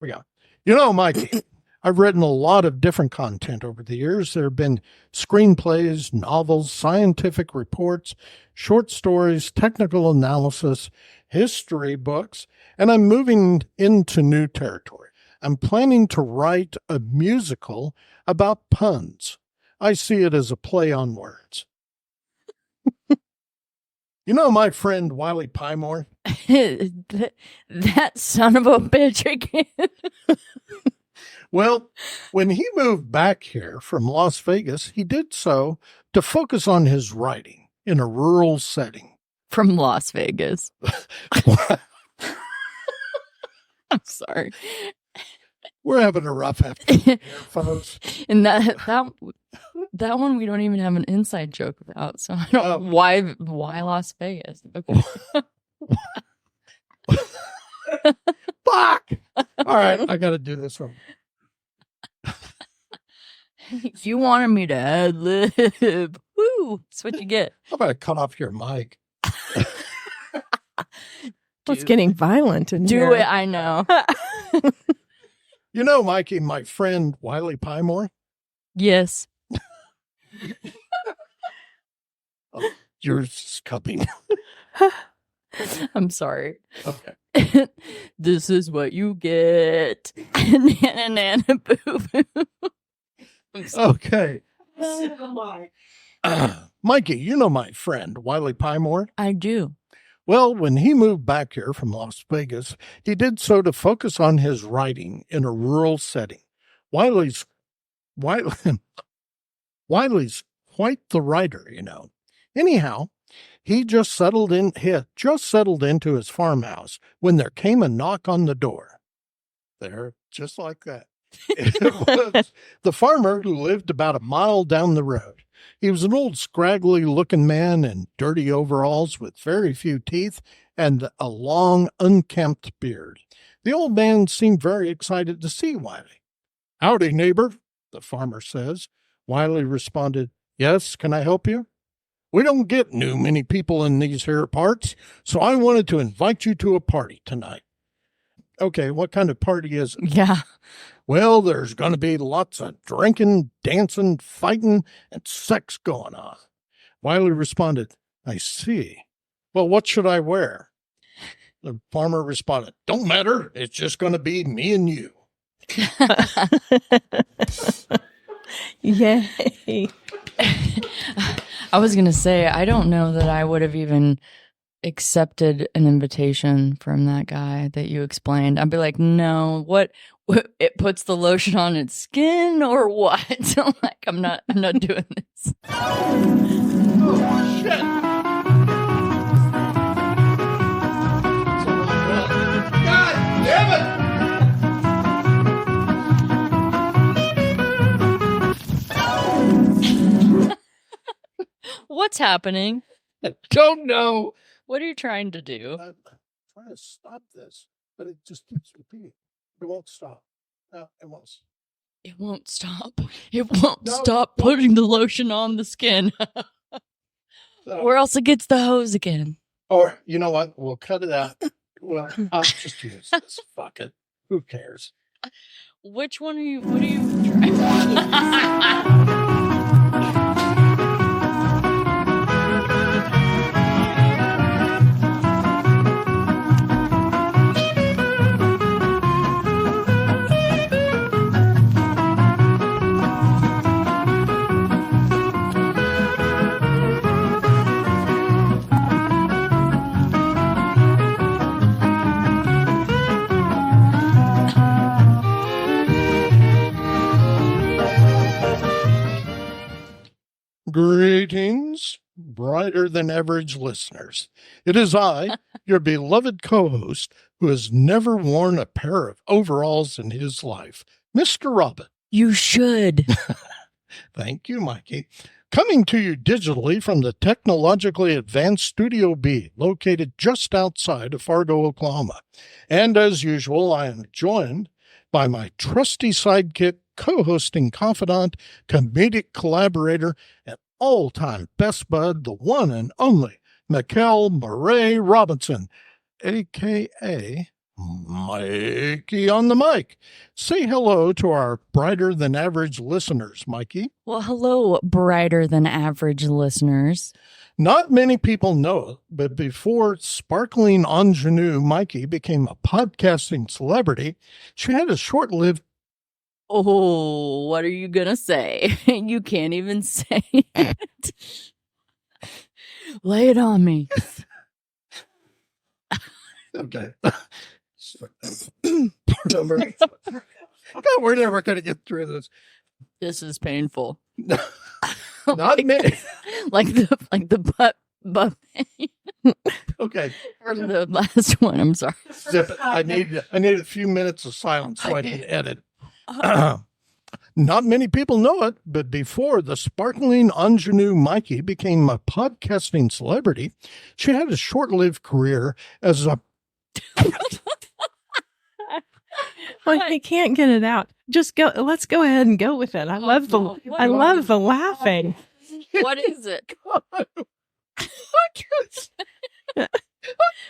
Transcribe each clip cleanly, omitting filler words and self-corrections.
We got, you know, Mikey, I've written a lot of different content over the years. There have been screenplays, novels, scientific reports, short stories, technical analysis, history books, and I'm moving into new territory. I'm planning to write a musical about puns. I see it as a play on words. You know my friend Wiley Pymore? That son of a bitch again. Well, when he moved back here from Las Vegas, he did so to focus on his writing in a rural setting. From Las Vegas. I'm sorry. We're having a rough afternoon here, folks. And that one we don't even have an inside joke about. So I don't why Las Vegas? Okay. Fuck! All right, I got to do this one. You wanted me to ad-lib. Woo! That's what you get. How about I cut off your mic? It's getting violent in here. Do it, I know. You know, Mikey, my friend Wiley Pymore? Yes. Oh, yours is coming. I'm sorry. Okay. This is what you get. Nana boo boo. Okay. Mikey, you know my friend Wiley Pymore? I do. Well, when he moved back here from Las Vegas, he did so to focus on his writing in a rural setting. Wiley's quite the writer, you know. Anyhow, he had just settled into his farmhouse when there came a knock on the door. There, just like that. It was the farmer who lived about a mile down the road. He was an old, scraggly-looking man in dirty overalls with very few teeth and a long, unkempt beard. The old man seemed very excited to see Wiley. "Howdy, neighbor," the farmer says. Wiley responded, "Yes, can I help you?" "We don't get many people in these here parts, so I wanted to invite you to a party tonight." "Okay, what kind of party is it?" Yeah. "Well, there's going to be lots of drinking, dancing, fighting, and sex going on." Wiley responded, "I see. Well, what should I wear?" The farmer responded, "Don't matter. It's just going to be me and you." Yay. I was going to say, I don't know that I would have even accepted an invitation from that guy that you explained. I'd be like, no, what it puts the lotion on its skin or what? I'm not doing this. Oh, shit. God damn it! What's happening? I don't know. What are you trying to do? I'm trying to stop this, but it just keeps repeating. It won't stop. No, it won't. It won't stop. It won't stop putting the lotion on the skin. Or else it gets the hose again. Or, you know what? We'll cut it out. Well, I'll just use this. Fuck it. Who cares? Which one are you? What are you trying? Greetings, brighter than average listeners. It is I, your beloved co-host, who has never worn a pair of overalls in his life, Mr. Robin. You should. Thank you, Mikey. Coming to you digitally from the technologically advanced Studio B, located just outside of Fargo, Oklahoma. And as usual, I am joined by my trusty sidekick, co-hosting confidant, comedic collaborator, and all-time best bud, the one and only Rachael Murray Robinson, a.k.a. Mikey-on-the-Mic. Say hello to our brighter than average listeners, Mikey. Well, hello, brighter than average listeners. Not many people know it, but before sparkling ingenue Mikey became a podcasting celebrity, she had a short-lived... Oh, what are you going to say? You can't even say it. Lay it on me. Okay. We're never going to get through this. This is painful. Not many. like the butt Okay. or the last one. I'm sorry. Zip it. I need a few minutes of silence so I can edit. Not many people know it, but before the sparkling ingenue Mikey became a podcasting celebrity, she had a short-lived career as a... Well, you can't get it out. Just go. Let's go ahead and go with it. I love the laughing. What is it?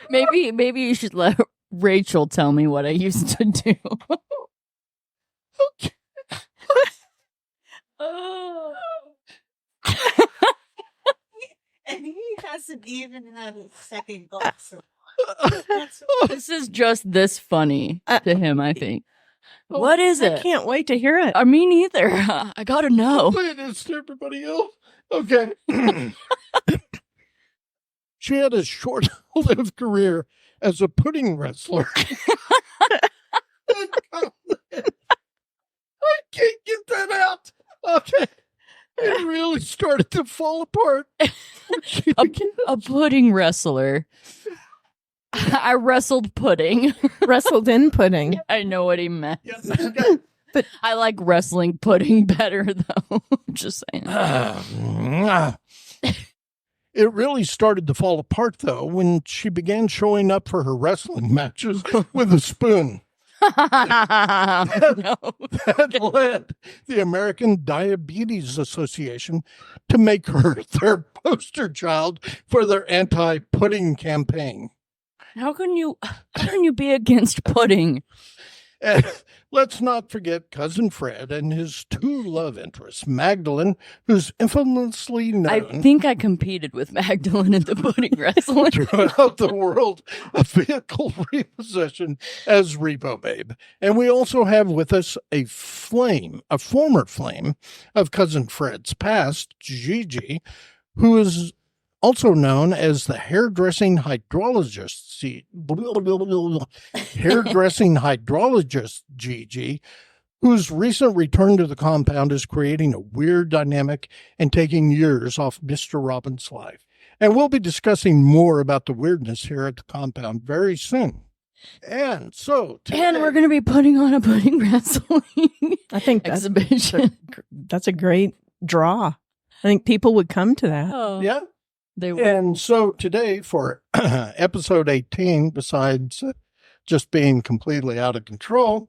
Maybe you should let Rachel tell me what I used to do. Okay. Oh. And he hasn't even had a second glass. This is just this funny to him, I think. What is I it? can't wait to hear it. Me neither. I gotta know. Play this to everybody else. Okay. She had a short-lived career as a pudding wrestler. I can't get that out. Okay. It really started to fall apart. A pudding wrestler. I wrestled pudding. Wrestled in pudding. I know what he meant. Yes, okay. But I like wrestling pudding better, though. Just saying. It really started to fall apart, though, when she began showing up for her wrestling matches with a spoon. No. That led the American Diabetes Association to make her their poster child for their anti-pudding campaign. How can you be against pudding? And let's not forget Cousin Fred and his two love interests, Magdalene, who's infamously known... I think I competed with Magdalene in the pudding wrestling. throughout the world of vehicle repossession as Repo Babe. And we also have with us a former flame of Cousin Fred's past, Gigi, who is also known as the hairdressing hydrologist. Hairdressing hydrologist Gigi, whose recent return to the compound is creating a weird dynamic and taking years off Mr. Robin's life. And we'll be discussing more about the weirdness here at the compound very soon. And so today, And we're going to be putting on a pudding wrestling I think exhibition. that's a great draw. I think people would come to that. Oh, yeah. they were. And so today for episode 18, besides just being completely out of control,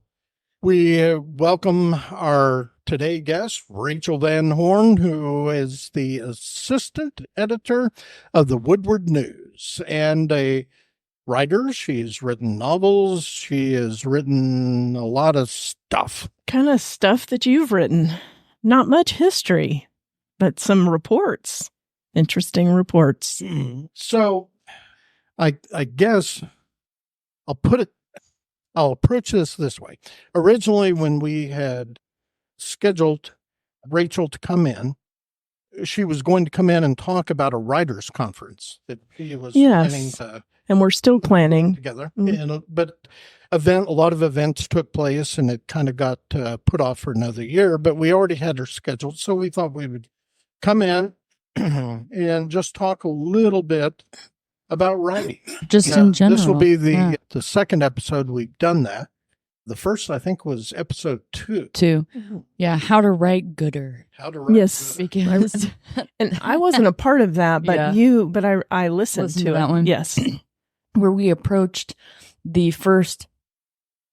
we welcome our today guest, Rachael Van Horn, who is the assistant editor of the Woodward News and a writer. She's written novels. She has written a lot of stuff. Kind of stuff that you've written. Not much history, but some reports. Interesting reports. So I guess I'll approach this way. Originally, when we had scheduled Rachael to come in, she was going to come in and talk about a writers' conference that he was planning to... And we're still planning together. But a lot of events took place, and it kind of got put off for another year. But we already had her scheduled, so we thought we would come in and just talk a little bit about writing. Just in general. This will be the second episode we've done that. The first, I think, was episode 2. 2. Yeah, how to write gooder. How to write. Yes. Because and I wasn't a part of that, but I listened to that it. one. Yes. Where we approached the first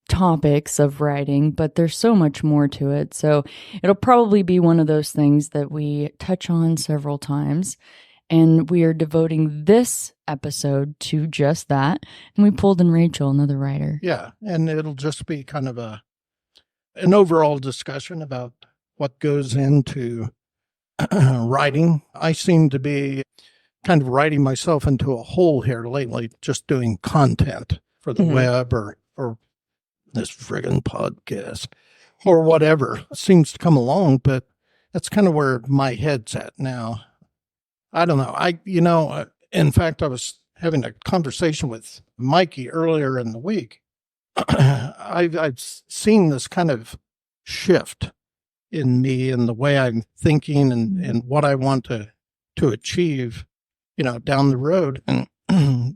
topics of writing, but there's so much more to it. So it'll probably be one of those things that we touch on several times. And we are devoting this episode to just that. And we pulled in Rachael, another writer. Yeah, and it'll just be kind of an overall discussion about what goes into writing. I seem to be kind of writing myself into a hole here lately, just doing content for the web or this friggin' podcast or whatever seems to come along, but that's kind of where my head's at now. I don't know. In fact, I was having a conversation with Mikey earlier in the week. I've seen this kind of shift in me and the way I'm thinking and what I want to achieve, down the road. And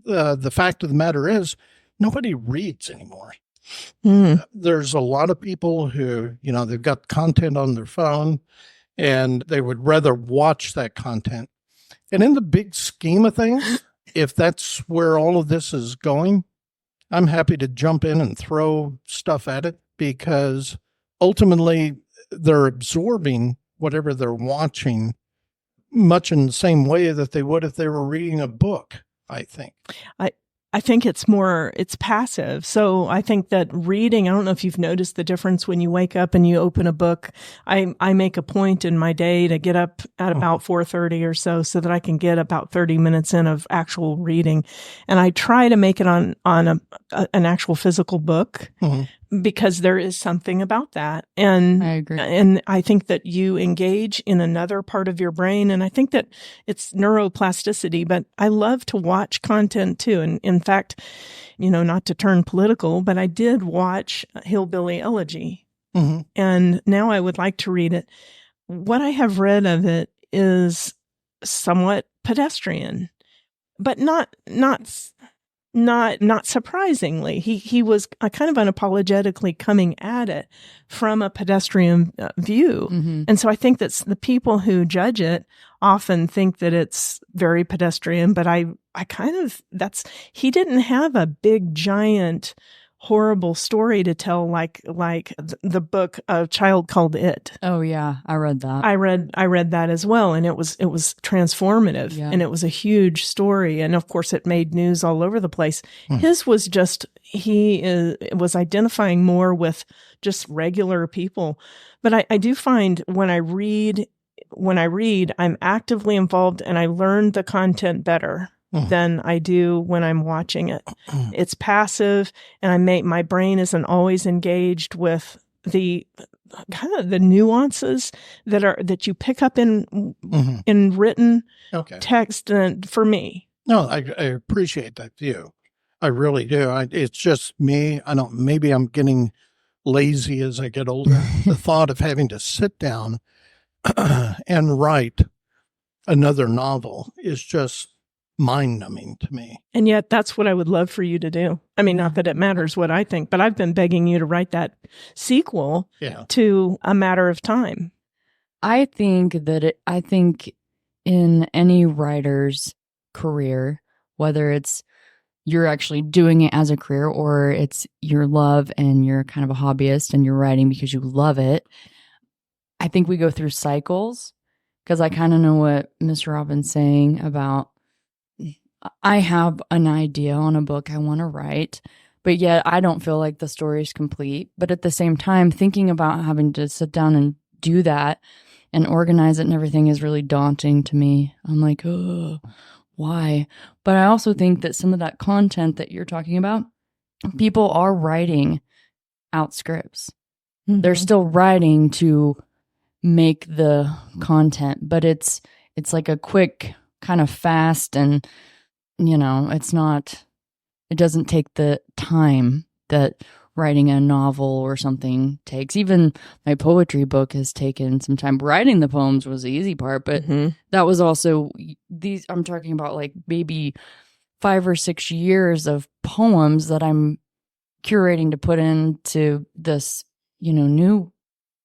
the fact of the matter is, nobody reads anymore. There's a lot of people who, they've got content on their phone and they would rather watch that content. And in the big scheme of things, if that's where all of this is going, I'm happy to jump in and throw stuff at it because ultimately they're absorbing whatever they're watching much in the same way that they would if they were reading a book, I think. I think it's passive. So I think that reading, I don't know if you've noticed the difference when you wake up and you open a book. I make a point in my day to get up at about 4:30 or so that I can get about 30 minutes in of actual reading. And I try to make it on an actual physical book because there is something about that. And I agree. And I think that you engage in another part of your brain. And I think that it's neuroplasticity, but I love to watch content too. And in fact, not to turn political, but I did watch Hillbilly Elegy. And now I would like to read it. What I have read of it is somewhat pedestrian, but not surprisingly. He was kind of unapologetically coming at it from a pedestrian view. And so I think that the people who judge it often think that it's very pedestrian, but he didn't have a big, giant, horrible story to tell like the book A Child Called It. Oh yeah, I read that. I read that as well, and it was transformative, and it was a huge story, and of course it made news all over the place. His was just was identifying more with just regular people, but I do find when I read, I'm actively involved, and I learn the content better than I do when I'm watching it. It's passive, and my brain isn't always engaged with the kind of the nuances that you pick up in written text. And for me, no, I appreciate that view. I really do. It's just me. Maybe I'm getting lazy as I get older. The thought of having to sit down and write another novel is just mind-numbing to me. And yet that's what I would love for you to do. I mean, not that it matters what I think, but I've been begging you to write that sequel to A Matter of Time. I think in any writer's career, whether it's you're actually doing it as a career or it's your love and you're kind of a hobbyist and you're writing because you love it, I think we go through cycles, because I kind of know what Mr. Robin's saying about I have an idea on a book I want to write, but yet I don't feel like the story is complete. But at the same time, thinking about having to sit down and do that and organize it and everything is really daunting to me. I'm like, oh, why? But I also think that some of that content that you're talking about, people are writing out scripts. They're still writing to make the content, but it's like a quick kind of fast, and it doesn't take the time that writing a novel or something takes. Even my poetry book has taken some time. Writing the poems was the easy part, but that was also I'm talking about like maybe 5 or 6 years of poems that I'm curating to put into this, new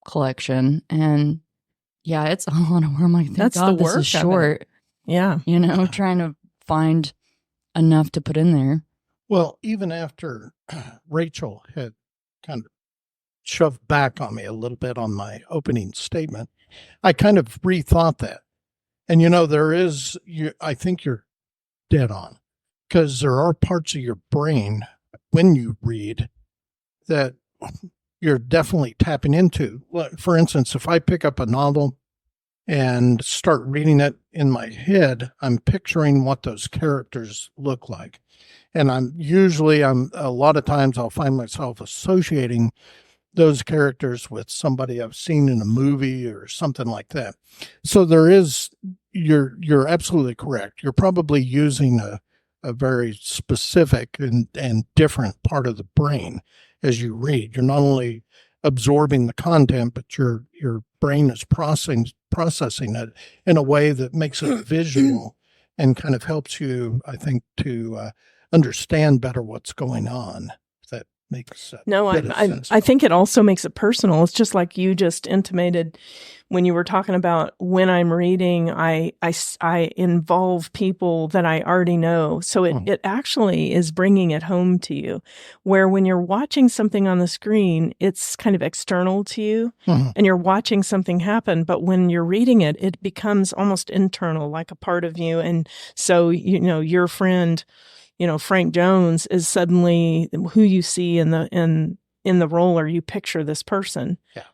collection. And yeah, it's a lot of work. I'm like, thank That's God the this work is short. Yeah. Trying to find enough to put in there. Well, even after Rachael had kind of shoved back on me a little bit on my opening statement, I kind of rethought that. And I think you're dead on, because there are parts of your brain when you read that you're definitely tapping into. For instance, if I pick up a novel and start reading it in my head, I'm picturing what those characters look like. And a lot of times I'll find myself associating those characters with somebody I've seen in a movie or something like that. So you're absolutely correct. You're probably using a very specific and different part of the brain as you read. You're not only absorbing the content, but your brain is processing it in a way that makes it visual and kind of helps you, I think, to understand better what's going on. That makes sense. No, I think it also makes it personal. It's just like you just intimated when you were talking about when I'm reading, I involve people that I already know. So it actually is bringing it home to you, where when you're watching something on the screen, it's kind of external to you and you're watching something happen. But when you're reading it, it becomes almost internal, like a part of you. And so, your friend, Frank Jones is suddenly who you see in the role, or you picture this person. Yeah.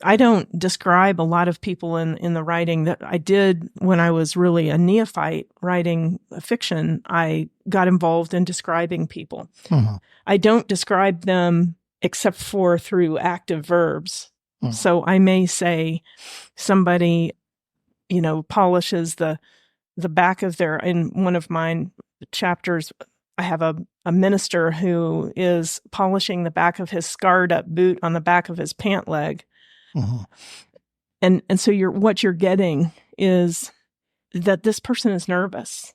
I don't describe a lot of people in the writing that I did when I was really a neophyte writing fiction. I got involved in describing people. I don't describe them except for through active verbs. So I may say somebody, polishes the back of in one of mine chapters, I have a minister who is polishing the back of his scarred up boot on the back of his pant leg. And so what you're getting is that this person is nervous,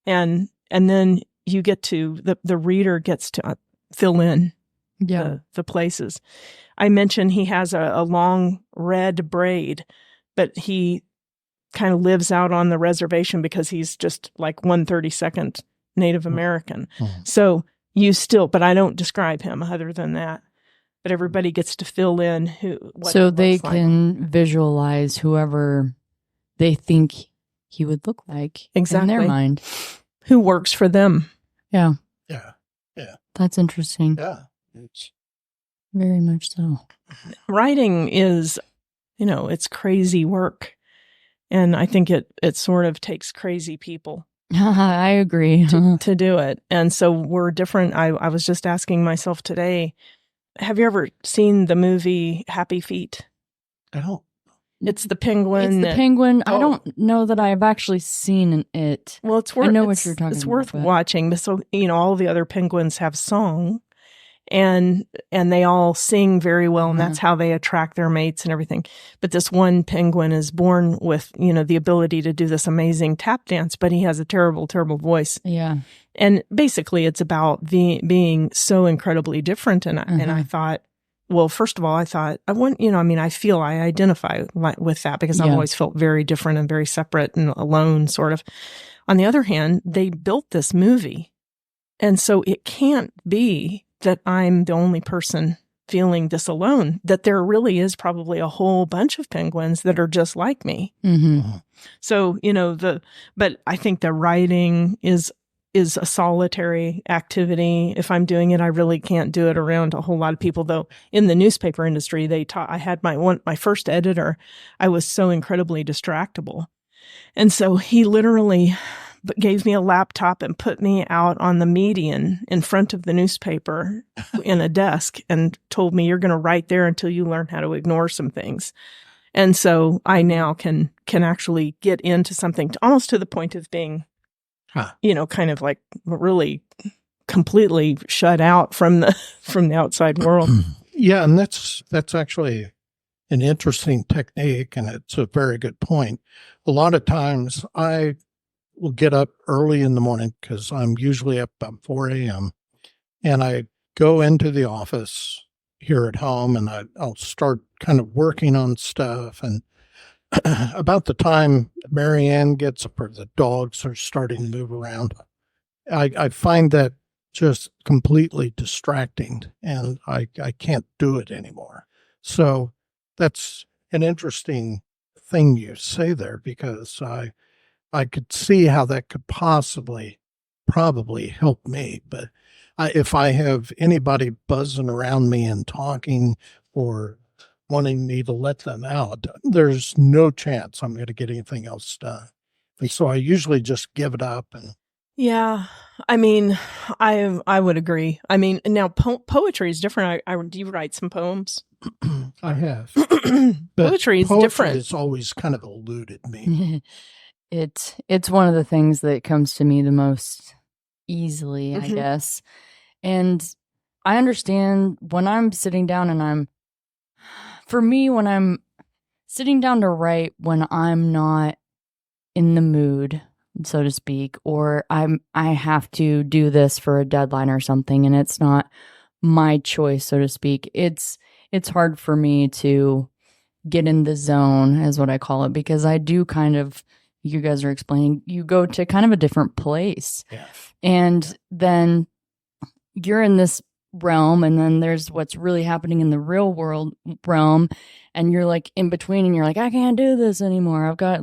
and then you get to the reader gets to fill in the places. I mentioned he has a long red braid, but he kind of lives out on the reservation because he's just like 1/32 Native American. So but I don't describe him other than that. But everybody gets to fill in so they can visualize whoever they think he would look like in their mind, who works for them. Yeah. That's interesting. Yeah, it's very much so. Writing is, it's crazy work, and I think it sort of takes crazy people. I agree to do it, and so we're different. I was just asking myself today. Have you ever seen the movie Happy Feet? I don't. It's the penguin. I don't know that I've actually seen it. Well, it's worth. I know what you're talking about. It's worth watching. But so all the other penguins have song, and they all sing very well, and that's how they attract their mates and everything. But this one penguin is born with the ability to do this amazing tap dance, but he has a terrible, terrible voice. Yeah. And basically, it's about being so incredibly different. And I thought, well, first of all, I feel I identify with that because I've always felt very different and very separate and alone, sort of. On the other hand, they built this movie. And so it can't be that I'm the only person feeling this alone, that there really is probably a whole bunch of penguins that are just like me. So, but I think the writing is a solitary activity. If I'm doing it, I really can't do it around a whole lot of people. Though in the newspaper industry, I had my first editor. I was so incredibly distractible, and so he literally gave me a laptop and put me out on the median in front of the newspaper in a desk and told me, "You're going to write there until you learn how to ignore some things." And so I now can actually get into something almost to the point of being kind of like really completely shut out from the outside world. Yeah, and that's actually an interesting technique, and it's a very good point. A lot of times I will get up early in the morning because I'm usually up about 4 a.m. and I go into the office here at home and I'll start kind of working on stuff, and about the time Marianne gets up or the dogs are starting to move around, I find that just completely distracting, and I can't do it anymore. So that's an interesting thing you say there, because I could see how that could probably help me. But if I have anybody buzzing around me and talking or wanting me to let them out, there's no chance I'm going to get anything else done. And so I usually just give it up. And yeah, I mean, I would agree. I mean, now poetry is different. Do you write some poems? I have. Poetry is different. It's always kind of eluded me. It's one of the things that comes to me the most easily, I guess. And I understand when I'm sitting down and when I'm sitting down to write, when I'm not in the mood, so to speak, or I have to do this for a deadline or something, and it's not my choice, so to speak, it's hard for me to get in the zone, is what I call it, because I do kind of, you guys are explaining, you go to kind of a different place. Yeah. And then you're in this realm, and then there's what's really happening in the real world realm, and you're like in between, and you're like, I can't do this anymore. I've got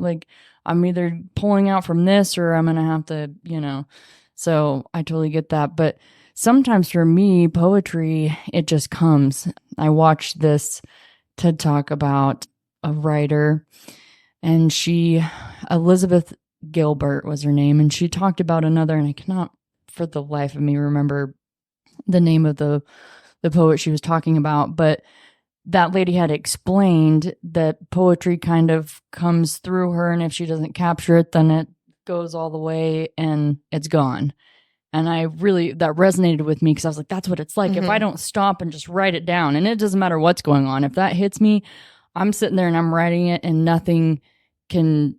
I'm either pulling out from this or I'm going to have to, so I totally get that. But sometimes for me, poetry, it just comes. I watched this TED Talk about a writer, and Elizabeth Gilbert was her name, and she talked about another, and I cannot for the life of me remember the name of the poet she was talking about, but that lady had explained that poetry kind of comes through her, and if she doesn't capture it, then it goes all the way and it's gone. And that resonated with me, because I was like, that's what it's like. If I don't stop and just write it down, and it doesn't matter what's going on, if that hits me, I'm sitting there and I'm writing it, and nothing can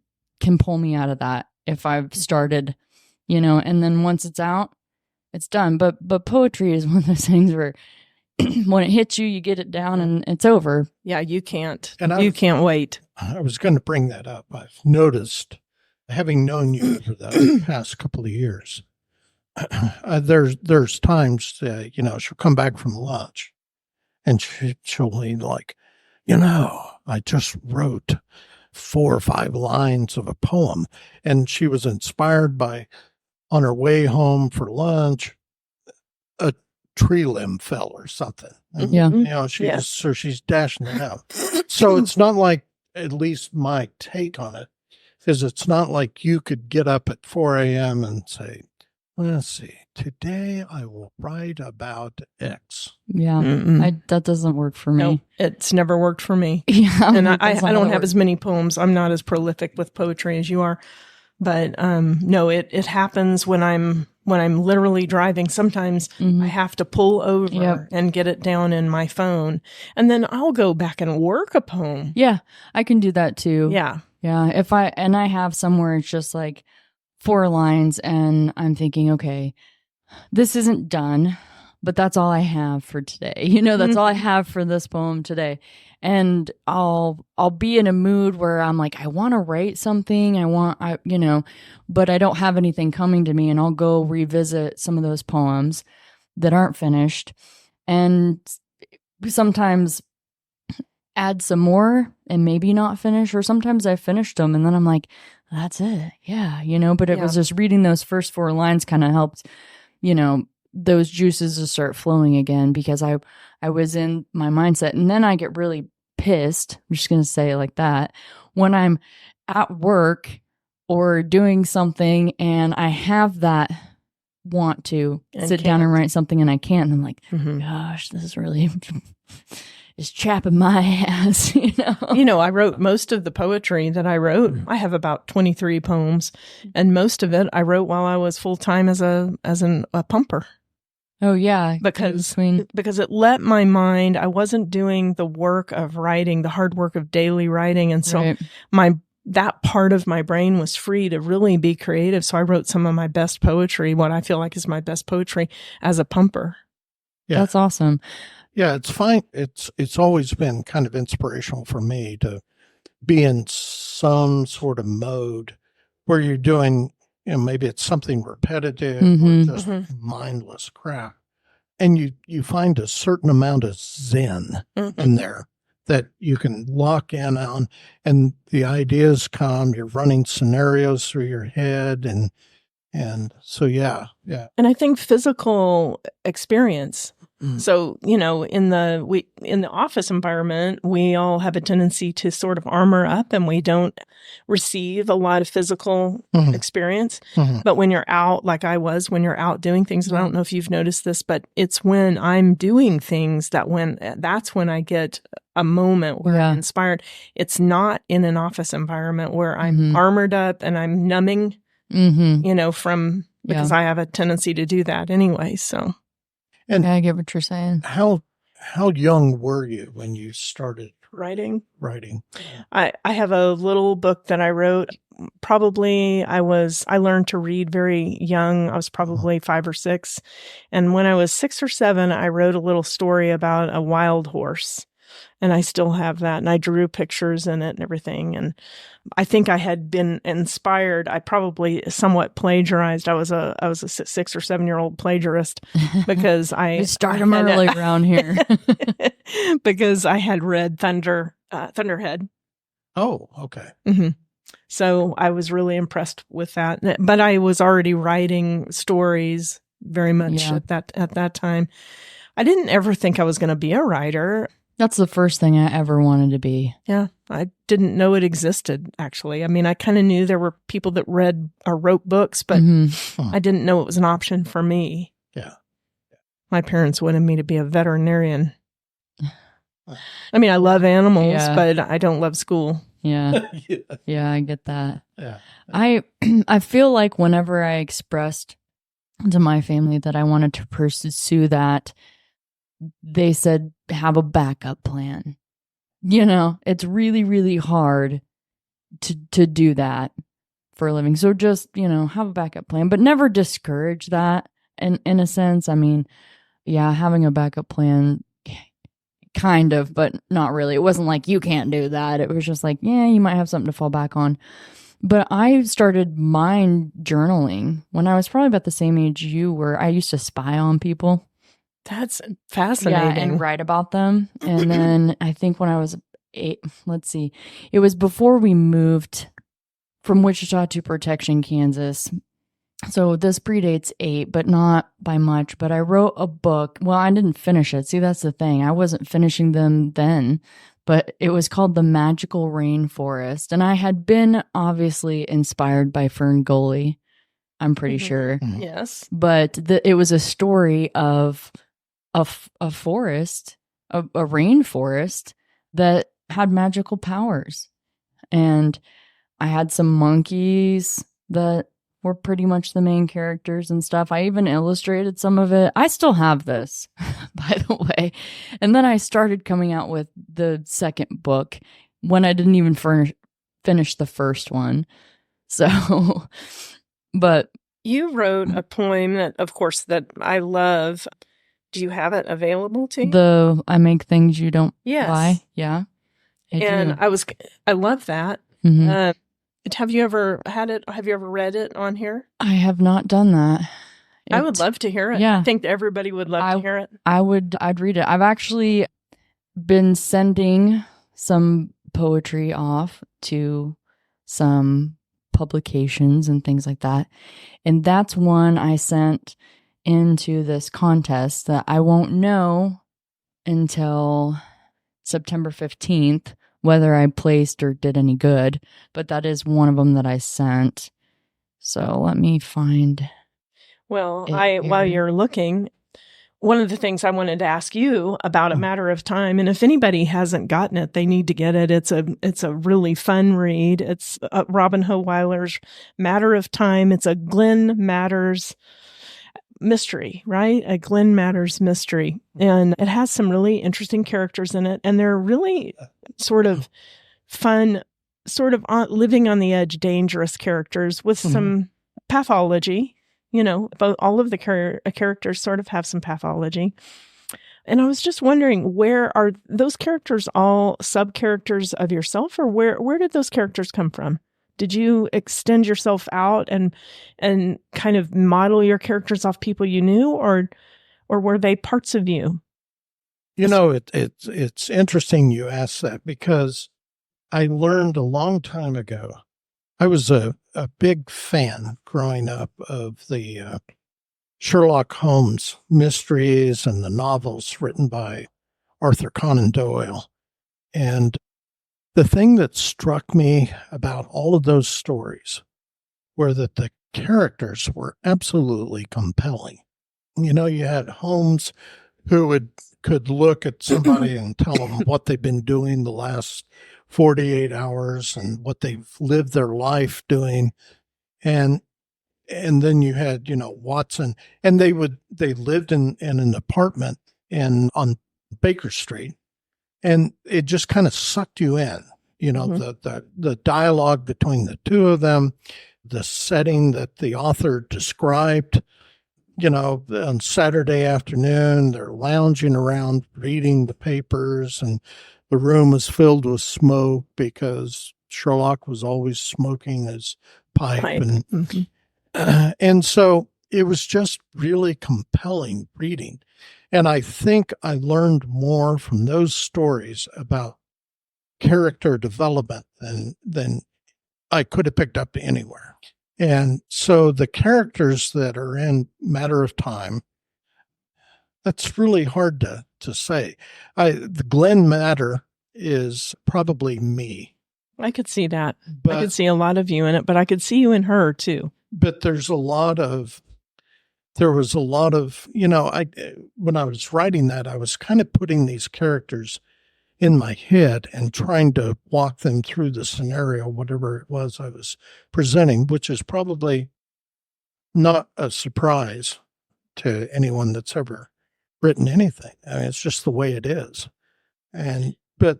pull me out of that if I've started, and then once it's out, it's done. But poetry is one of those things where when it hits you, you get it down and it's over. Yeah, you can't. And you can't wait. I was going to bring that up. I've noticed, having known you for the past couple of years, there's times, she'll come back from lunch and she'll be like, I just wrote 4 or 5 lines of a poem, and she was inspired by, on her way home for lunch, a tree limb fell or something. And, Yeah. she's dashing it out. So it's not like, at least my take on it is, it's not like you could get up at 4 a.m. and say, let's see, today I will write about X. Yeah. That doesn't work for me. No, it's never worked for me. Yeah. And I don't have as many poems. I'm not as prolific with poetry as you are. But no, it happens when I'm literally driving. Sometimes I have to pull over and get it down in my phone, and then I'll go back and work a poem. Yeah, I can do that too. Yeah. If I have somewhere it's just like 4 lines, and I'm thinking, okay, this isn't done, but that's all I have for today. That's all I have for this poem today. And I'll be in a mood where I'm like, I want to write something. But I don't have anything coming to me, and I'll go revisit some of those poems that aren't finished, and sometimes add some more and maybe not finish, or sometimes I finished them and then I'm like, that's it. Yeah. But it was just reading those first 4 lines kind of helped, those juices to start flowing again, because I was in my mindset. And then I get really pissed, I'm just going to say it like that, when I'm at work or doing something and I have that want to sit down and write something and I can't. And I'm like, gosh, this is really is chapping my ass, I wrote most of the poetry that I wrote. I have about 23 poems, and most of it I wrote while I was full time as a pumper. Oh yeah, because it let my mind. I wasn't doing the work of writing, the hard work of daily writing, and so that part of my brain was free to really be creative. So I wrote some of my best poetry, what I feel like is my best poetry, as a pumper. Yeah, that's awesome. Yeah, it's fine. It's always been kind of inspirational for me to be in some sort of mode where you're doing, maybe it's something repetitive or just mindless crap. And you find a certain amount of zen in there that you can lock in on, and the ideas come, you're running scenarios through your head, and so yeah. And I think physical experience. So, in the office environment, we all have a tendency to sort of armor up, and we don't receive a lot of physical experience. But when you're out, like I was, when you're out doing things, and I don't know if you've noticed this, but it's when I'm doing things that's when I get a moment where I'm inspired. It's not in an office environment where I'm armored up and I'm numbing, because I have a tendency to do that anyway. So. And I get what you're saying. How young were you when you started writing? I have a little book that I wrote. Probably I learned to read very young. I was probably 5 or 6. And when I was 6 or 7, I wrote a little story about a wild horse. And I still have that. And I drew pictures in it and everything. And I think I had been inspired. I probably somewhat plagiarized. I was a 6 or 7-year-old plagiarist because we start them early around here. Because I had read Thunderhead. Oh, okay. So I was really impressed with that. But I was already writing stories very much at that time. I didn't ever think I was going to be a writer. That's the first thing I ever wanted to be. Yeah, I didn't know it existed, actually. I mean, I kind of knew there were people that read or wrote books, but I didn't know it was an option for me. Yeah. My parents wanted me to be a veterinarian. I mean, I love animals, but I don't love school. Yeah. Yeah, I get that. Yeah. I feel like whenever I expressed to my family that I wanted to pursue that, they said, have a backup plan. It's really, really hard to do that for a living. So just, have a backup plan, but never discourage that. And in a sense, I mean, having a backup plan, kind of, but not really. It wasn't like, you can't do that. It was just like, you might have something to fall back on. But I started mind journaling when I was probably about the same age you were. I used to spy on people. That's fascinating. Yeah, and write about them. And then I think when I was 8, it was before we moved from Wichita to Protection, Kansas. So this predates 8, but not by much. But I wrote a book. Well, I didn't finish it. See, that's the thing. I wasn't finishing them then, but it was called The Magical Rainforest. And I had been obviously inspired by Fern Gully, I'm pretty sure. Yes. But it was a story of a forest, a rainforest that had magical powers. And I had some monkeys that were pretty much the main characters and stuff. I even illustrated some of it. I still have this, by the way. And then I started coming out with the second book when I didn't even finish the first one. So, but you wrote a poem that, of course, that I love. Do you have it available to you? I make things you don't Yes. buy. Yeah. I love that. Mm-hmm. Have you ever had it? Have you ever read it on here? I have not done that. I would love to hear it. Yeah. I think everybody would love to hear it. I'd read it. I've actually been sending some poetry off to some publications and things like that. And that's one I sent into this contest that I won't know until September 15th whether I placed or did any good, but that is one of them that I sent. So let me find. Well, while you're looking, one of the things I wanted to ask you about A Matter of Time, and if anybody hasn't gotten it, they need to get it. It's a really fun read. It's Robin Howeiler's Matter of Time. It's a Glenn Matters mystery, right? A Glenn Matters mystery. And it has some really interesting characters in it. And they're really sort of fun, sort of living on the edge, dangerous characters with some pathology. But all of the characters sort of have some pathology. And I was just wondering, where are those characters all sub-characters of yourself, or where did those characters come from? Did you extend yourself out and kind of model your characters off people you knew, or were they parts of you? You know, it's interesting you ask that because I learned a long time ago. I was a big fan growing up of the Sherlock Holmes mysteries and the novels written by Arthur Conan Doyle. And the thing that struck me about all of those stories were that the characters were absolutely compelling. You know, you had Holmes who could look at somebody and tell them what they've been doing the last 48 hours and what they've lived their life doing. And then you had, you know, Watson, and they lived in an apartment on Baker Street, and it just kind of sucked you in, you know, the dialogue between the two of them, the setting that the author described. You know, on Saturday afternoon, they're lounging around reading the papers, and the room was filled with smoke because Sherlock was always smoking his pipe. And so it was just really compelling reading. And I think I learned more from those stories about character development than I could have picked up anywhere. And so the characters that are in Matter of Time, that's really hard to say. The Glenn Matter is probably me. I could see that. I could see a lot of you in it, but I could see you in her too. But there was a lot of, you know, when I was writing that, I was kind of putting these characters in my head and trying to walk them through the scenario, whatever it was I was presenting, which is probably not a surprise to anyone that's ever written anything. I mean, it's just the way it is. But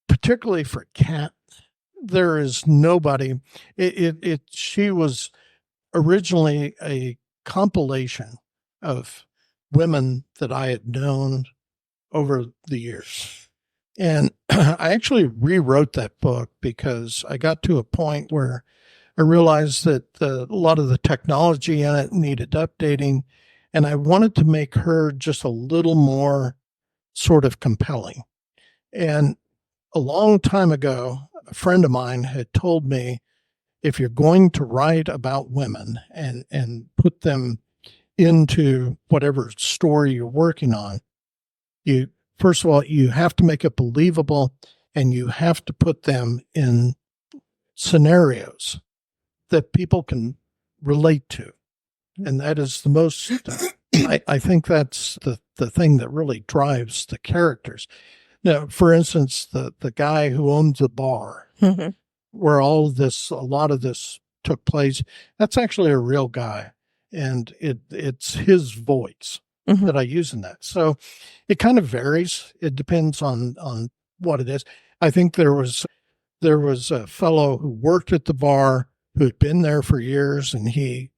particularly for Kat, there is nobody. She was originally a compilation of women that I had known over the years. And I actually rewrote that book because I got to a point where I realized that a lot of the technology in it needed updating, and I wanted to make her just a little more sort of compelling. And a long time ago, a friend of mine had told me, if you're going to write about women and put them into whatever story you're working on, first of all, you have to make it believable, and you have to put them in scenarios that people can relate to. And that is the most, I think that's the thing that really drives the characters. Now, for instance, the guy who owns the bar, where a lot of this took place, that's actually a real guy. And it's his voice that I use in that. So it kind of varies. It depends on what it is. I think there was a fellow who worked at the bar who had been there for years, and he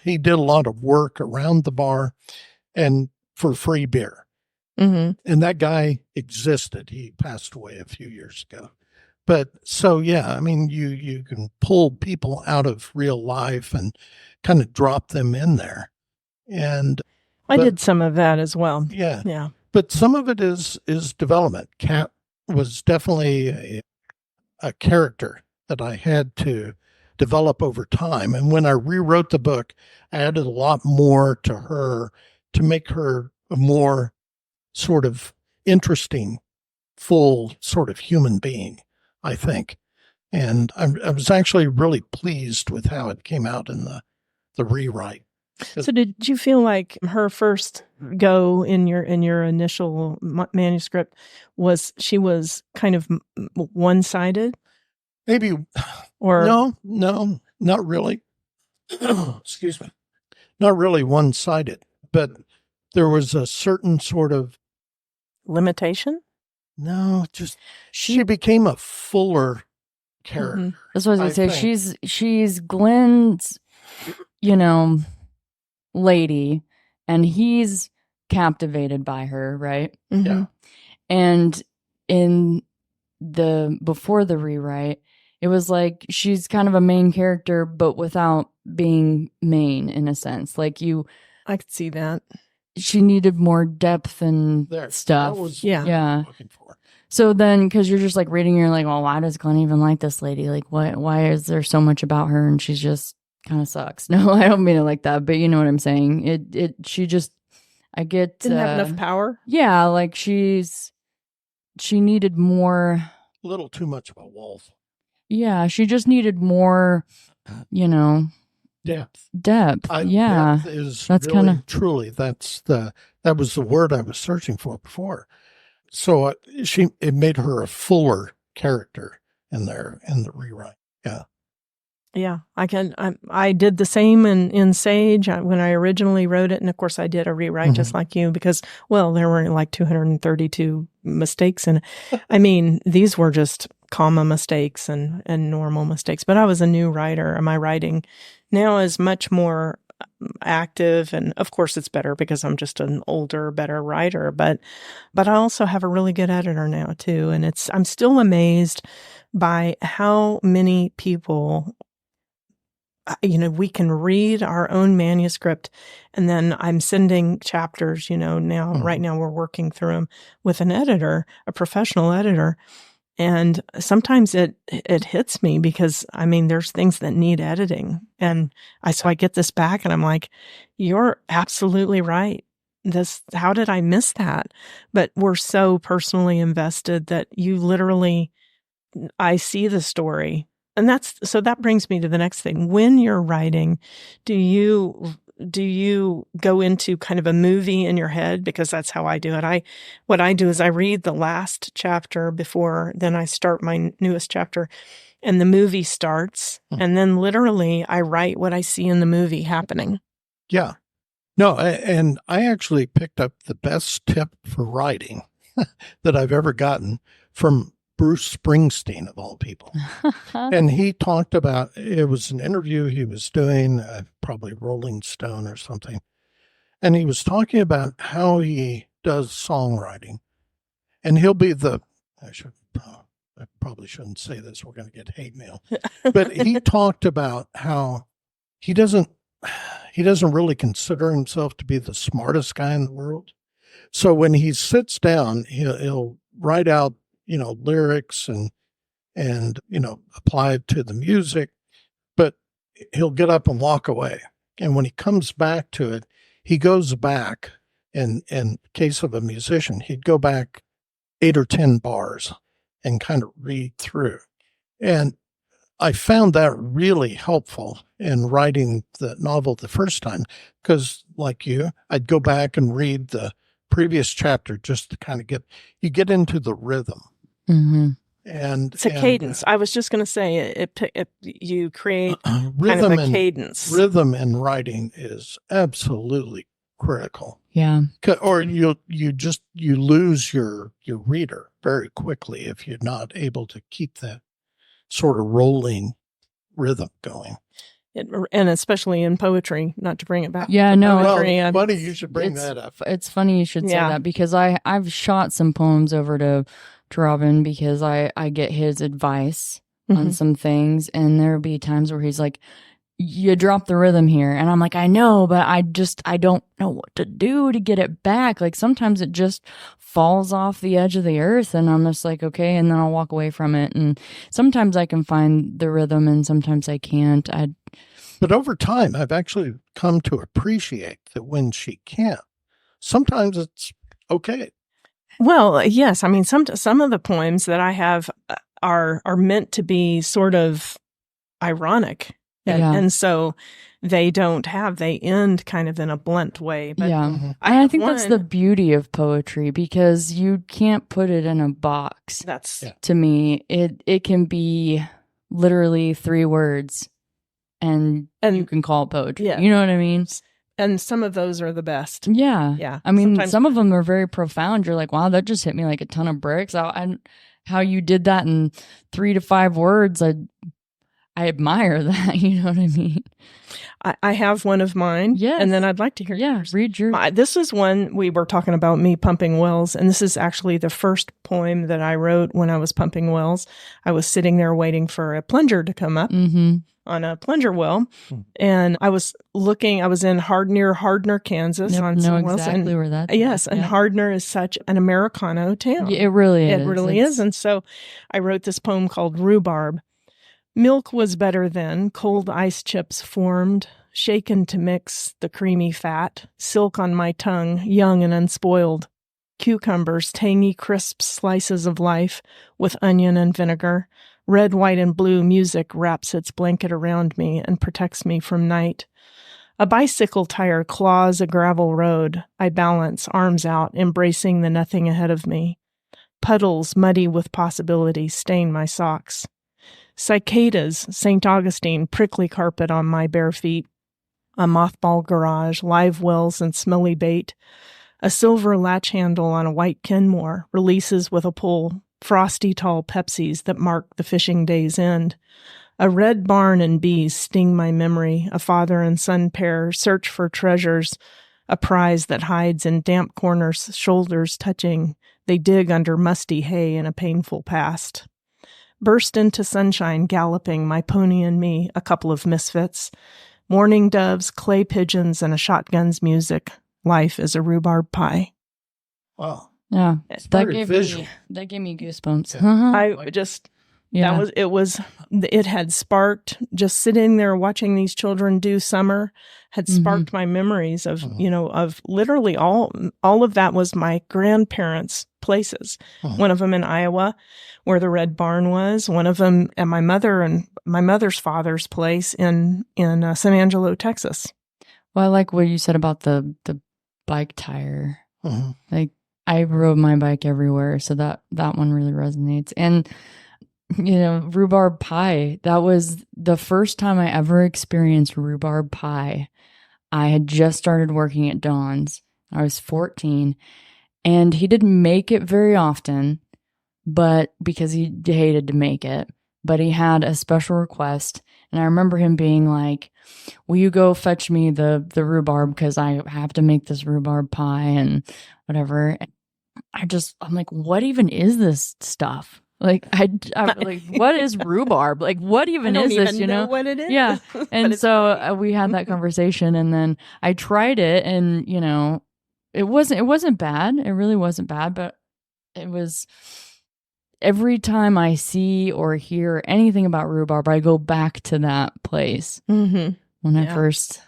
did a lot of work around the bar and for free beer. And that guy existed. He passed away a few years ago. But so, yeah, I mean, you can pull people out of real life and kind of drop them in there. And I did some of that as well. Yeah. Yeah. But some of it is development. Kat was definitely a character that I had to develop over time. And when I rewrote the book, I added a lot more to her to make her a more sort of interesting, full sort of human being, I think. And I was actually really pleased with how it came out in the rewrite. So did you feel like her first go in your initial manuscript she was kind of one-sided? Maybe. Or no, not really. Excuse me. Not really one-sided, but there was a certain sort of limitation? No, just she became a fuller character. That's what I was going to say. She's Glenn's, you know, lady, and he's captivated by her, right? Yeah. And before the rewrite, it was like she's kind of a main character, but without being main in a sense. Like I could see that. she needed more depth and stuff. That was Yeah. what I was looking for. So then, because you're just like reading, you're like, well, why does Glenn even like this lady? Like, why is there so much about her and she's just kind of sucks? No, I don't mean it like that, but you know what I'm saying. She just, I get Didn't have enough power. Yeah, like she needed more. A little too much of a wolf. Yeah, she just needed more, Depth. Yeah, Depth is that's really, kinda... truly, that was the word I was searching for before. So it made her a fuller character in the rewrite. Yeah. Yeah, I did the same in Sage when I originally wrote it. And of course I did a rewrite just like you because, well, there were like 232 mistakes. And I mean, these were just comma mistakes and normal mistakes, but I was a new writer and my writing now is much more active. And of course it's better because I'm just an older, better writer, but I also have a really good editor now too. And I'm still amazed by how many people, we can read our own manuscript and then I'm sending chapters, right now we're working through them with an editor, a professional editor. And sometimes it hits me because there's things that need editing. And so I get this back and I'm like, you're absolutely right. How did I miss that? But we're so personally invested that I see the story. And that brings me to the next thing. When you're writing, do you go into kind of a movie in your head? Because that's how I do it. What I do is I read the last chapter before, then I start my newest chapter and the movie starts. And then literally I write what I see in the movie happening. Yeah. No, and I actually picked up the best tip for writing that I've ever gotten from Bruce Springsteen, of all people. And he talked about, it was an interview he was doing, probably Rolling Stone or something. And he was talking about how he does songwriting. And he'll be I probably shouldn't say this, we're going to get hate mail. But he talked about how he doesn't really consider himself to be the smartest guy in the world. So when he sits down, he'll write out lyrics and apply it to the music, but he'll get up and walk away. And when he comes back to it, he goes back, in case of a musician, he'd go back 8 or 10 bars and kind of read through. And I found that really helpful in writing the novel the first time, because like you, I'd go back and read the previous chapter just to kind of get into the rhythm. Mm-hmm. And it's a cadence. I was just going to say you create rhythm kind of a cadence. Rhythm in writing is absolutely critical. Yeah. Or you lose your reader very quickly if you're not able to keep that sort of rolling rhythm going. And especially in poetry, not to bring it back. Yeah, no. Poetry, well, funny you should bring that up. It's funny you should say that because I've shot some poems over to Robin because I get his advice on some things, and there'll be times where he's like, you drop the rhythm here, and I'm like, I know, but I don't know what to do to get it back. Like sometimes it just falls off the edge of the earth, and I'm just like, okay, and then I'll walk away from it. And sometimes I can find the rhythm, and sometimes I can't. But over time, I've actually come to appreciate that when she can't, sometimes it's okay. Well, yes. Some of the poems that I have are meant to be sort of ironic. And so they end kind of in a blunt way. But I think that's the beauty of poetry because you can't put it in a box. To me, it can be literally 3 words and you can call it poetry. Yeah. You know what I mean? And some of those are the best. Yeah. Yeah. Sometimes some of them are very profound. You're like, wow, that just hit me like a ton of bricks. How you did that in 3 to 5 words, I admire that. You know what I mean? I have one of mine. Yes. And then I'd like to hear yours. Read your... This is one we were talking about, me pumping wells. And this is actually the first poem that I wrote when I was pumping wells. I was sitting there waiting for a plunger to come up. Mm-hmm. on a plunger well. And I was in near Hardner, Kansas. Yep, on know some wells, exactly where that's yes, at. and Yep. Hardner is such an Americano town. Yeah, it really is. It really is. And so I wrote this poem called Rhubarb. Milk was better then. Cold ice chips formed, shaken to mix the creamy fat. Silk on my tongue, young and unspoiled. Cucumbers, tangy, crisp slices of life with onion and vinegar. Red, white, and blue music wraps its blanket around me and protects me from night. A bicycle tire claws a gravel road. I balance, arms out, embracing the nothing ahead of me. Puddles, muddy with possibility, stain my socks. Cicadas, St. Augustine, prickly carpet on my bare feet. A mothball garage, live wells and smelly bait. A silver latch handle on a white Kenmore, releases with a pull, frosty tall Pepsis that mark the fishing day's end. A red barn and bees sting my memory. A father and son pair search for treasures. A prize that hides in damp corners, shoulders touching. They dig under musty hay in a painful past. Burst into sunshine, galloping, my pony and me, a couple of misfits. Mourning doves, clay pigeons, and a shotgun's music. Life is a rhubarb pie. Wow. Yeah, It's that very gave visual. me goosebumps. I just yeah. it had sparked just sitting there watching these children do summer had sparked my memories of of literally all of that was my grandparents' places. One of them in Iowa, where the Red Barn was. One of them at my mother's father's place in San Angelo, Texas. Well, I like what you said about the bike tire. Mhm. Like I rode my bike everywhere, so that one really resonates. And rhubarb pie, that was the first time I ever experienced rhubarb pie. I had just started working at Dawn's. I was 14, and he didn't make it very often, but because he hated to make it, but he had a special request. And I remember him being like, will you go fetch me the rhubarb, because I have to make this rhubarb pie and whatever. I'm like, what even is this stuff? Like, I'm like, what is rhubarb? Like, what even is this? You know what it is? Yeah. And so we had that conversation, and then I tried it, and it wasn't bad. It really wasn't bad, but it was. Every time I see or hear anything about rhubarb, I go back to that place when I first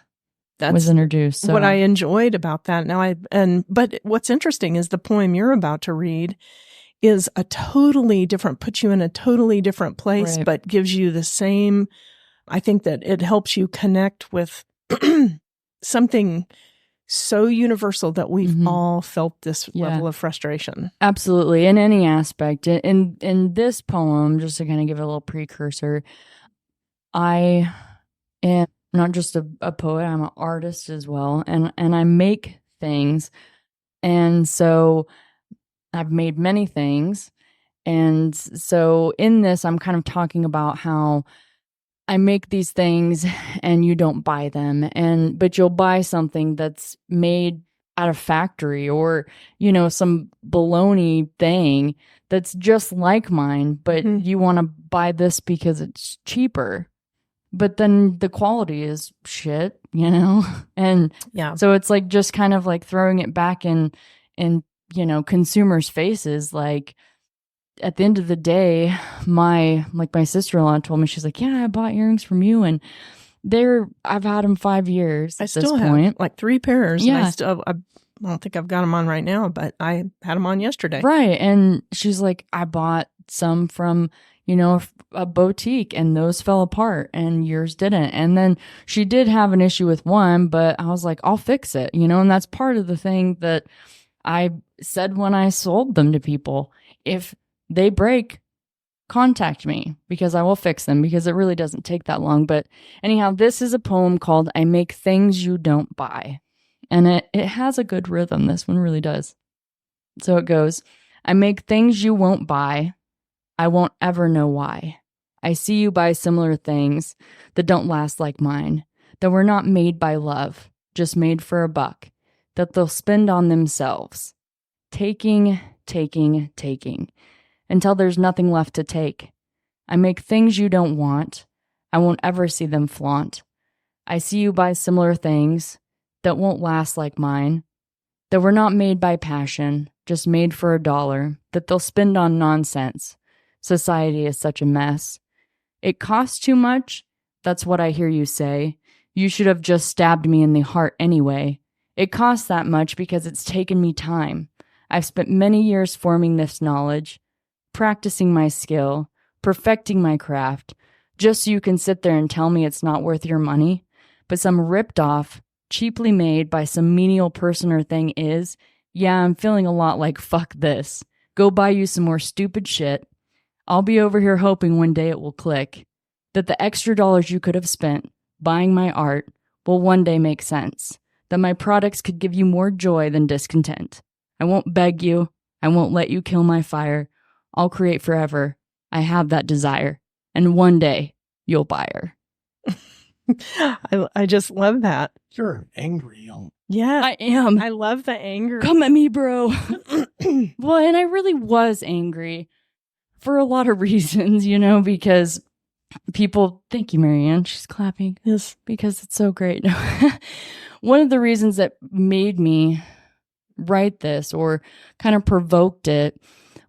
was introduced. So. What I enjoyed about that but what's interesting is the poem you're about to read is a totally different, puts you in a totally different place, Right. but gives you the same. I think that it helps you connect with something so universal that we've all felt this level of frustration. Absolutely. In any aspect. In this poem, just to kind of give it a little precursor, I am not just a poet, I'm an artist as well. And I make things. And so I've made many things. And so in this, I'm kind of talking about how I make these things and you don't buy them, but you'll buy something that's made at a factory or, some baloney thing that's just like mine, but you want to buy this because it's cheaper. But then the quality is shit, And so it's like just kind of like throwing it back in consumers' faces, like, at the end of the day, my sister-in-law told me, she's like, yeah, I bought earrings from you, and I've had them 5 years. I still have like 3 pairs. Yeah. And I don't think I've got them on right now, but I had them on yesterday. Right. And she's like, I bought some from, a boutique, and those fell apart and yours didn't. And then she did have an issue with one, but I was like, I'll fix it, and that's part of the thing that I said when I sold them to people. If they break, contact me, because I will fix them, because it really doesn't take that long. But anyhow, this is a poem called I Make Things You Don't Buy. And it has a good rhythm. This one really does. So it goes, I make things you won't buy. I won't ever know why. I see you buy similar things that don't last like mine, that were not made by love, just made for a buck, that they'll spend on themselves. Taking, taking, taking, until there's nothing left to take. I make things you don't want. I won't ever see them flaunt. I see you buy similar things that won't last like mine, that were not made by passion, just made for $1, that they'll spend on nonsense. Society is such a mess. It costs too much? That's what I hear you say. You should have just stabbed me in the heart anyway. It costs that much because it's taken me time. I've spent many years forming this knowledge, practicing my skill, perfecting my craft, just so you can sit there and tell me it's not worth your money. But some ripped off, cheaply made by some menial person or thing is, yeah, I'm feeling a lot like fuck this. Go buy you some more stupid shit. I'll be over here hoping one day it will click. That the extra dollars you could have spent buying my art will one day make sense. That my products could give you more joy than discontent. I won't beg you. I won't let you kill my fire. I'll create forever. I have that desire. And one day, you'll buy her. I just love that. You're angry, young. Yeah. I am. I love the anger. Come at me, bro. Well, and I really was angry for a lot of reasons, because people, thank you, Marianne. She's clapping. Yes. Because it's so great. One of the reasons that made me write this or kind of provoked it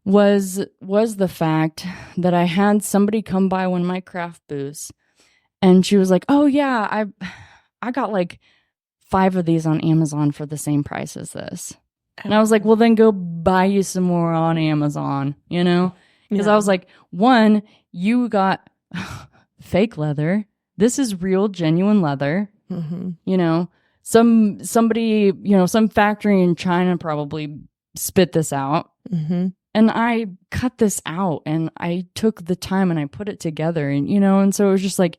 was the fact that I had somebody come by one of my craft booths and she was like, oh yeah, I got like 5 of these on Amazon for the same price as this. And I was like, well, then go buy you some more on Amazon, Because I was like, one, you got fake leather. This is real, genuine leather. Mm-hmm. Somebody, some factory in China probably spit this out. Mm-hmm. And I cut this out and I took the time and I put it together and so it was just like,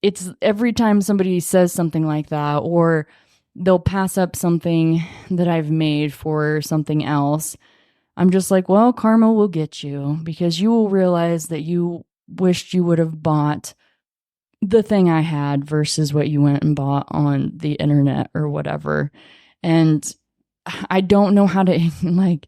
it's every time somebody says something like that, or they'll pass up something that I've made for something else, I'm just like, well, karma will get you because you will realize that you wished you would have bought the thing I had versus what you went and bought on the internet or whatever. And I don't know how to maybe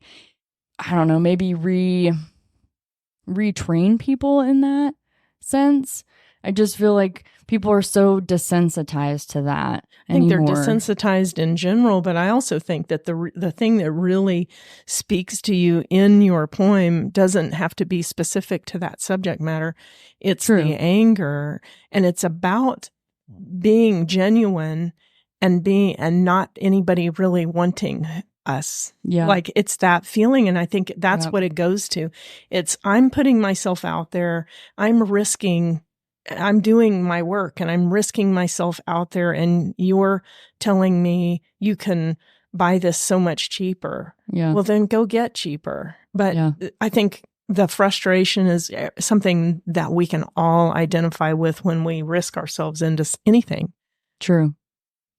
retrain people in that sense. I just feel like people are so desensitized to that anymore. I think they're desensitized in general, but I also think that the thing that really speaks to you in your poem doesn't have to be specific to that subject matter. It's True. The anger, and it's about being genuine and not anybody really wanting us. Yeah. Like it's that feeling. And I think that's Yep. what it goes to. It's I'm putting myself out there. I'm doing my work and I'm risking myself out there, and you're telling me you can buy this so much cheaper. Yeah. Well, then go get cheaper. But Yeah. I think the frustration is something that we can all identify with when we risk ourselves into anything. True.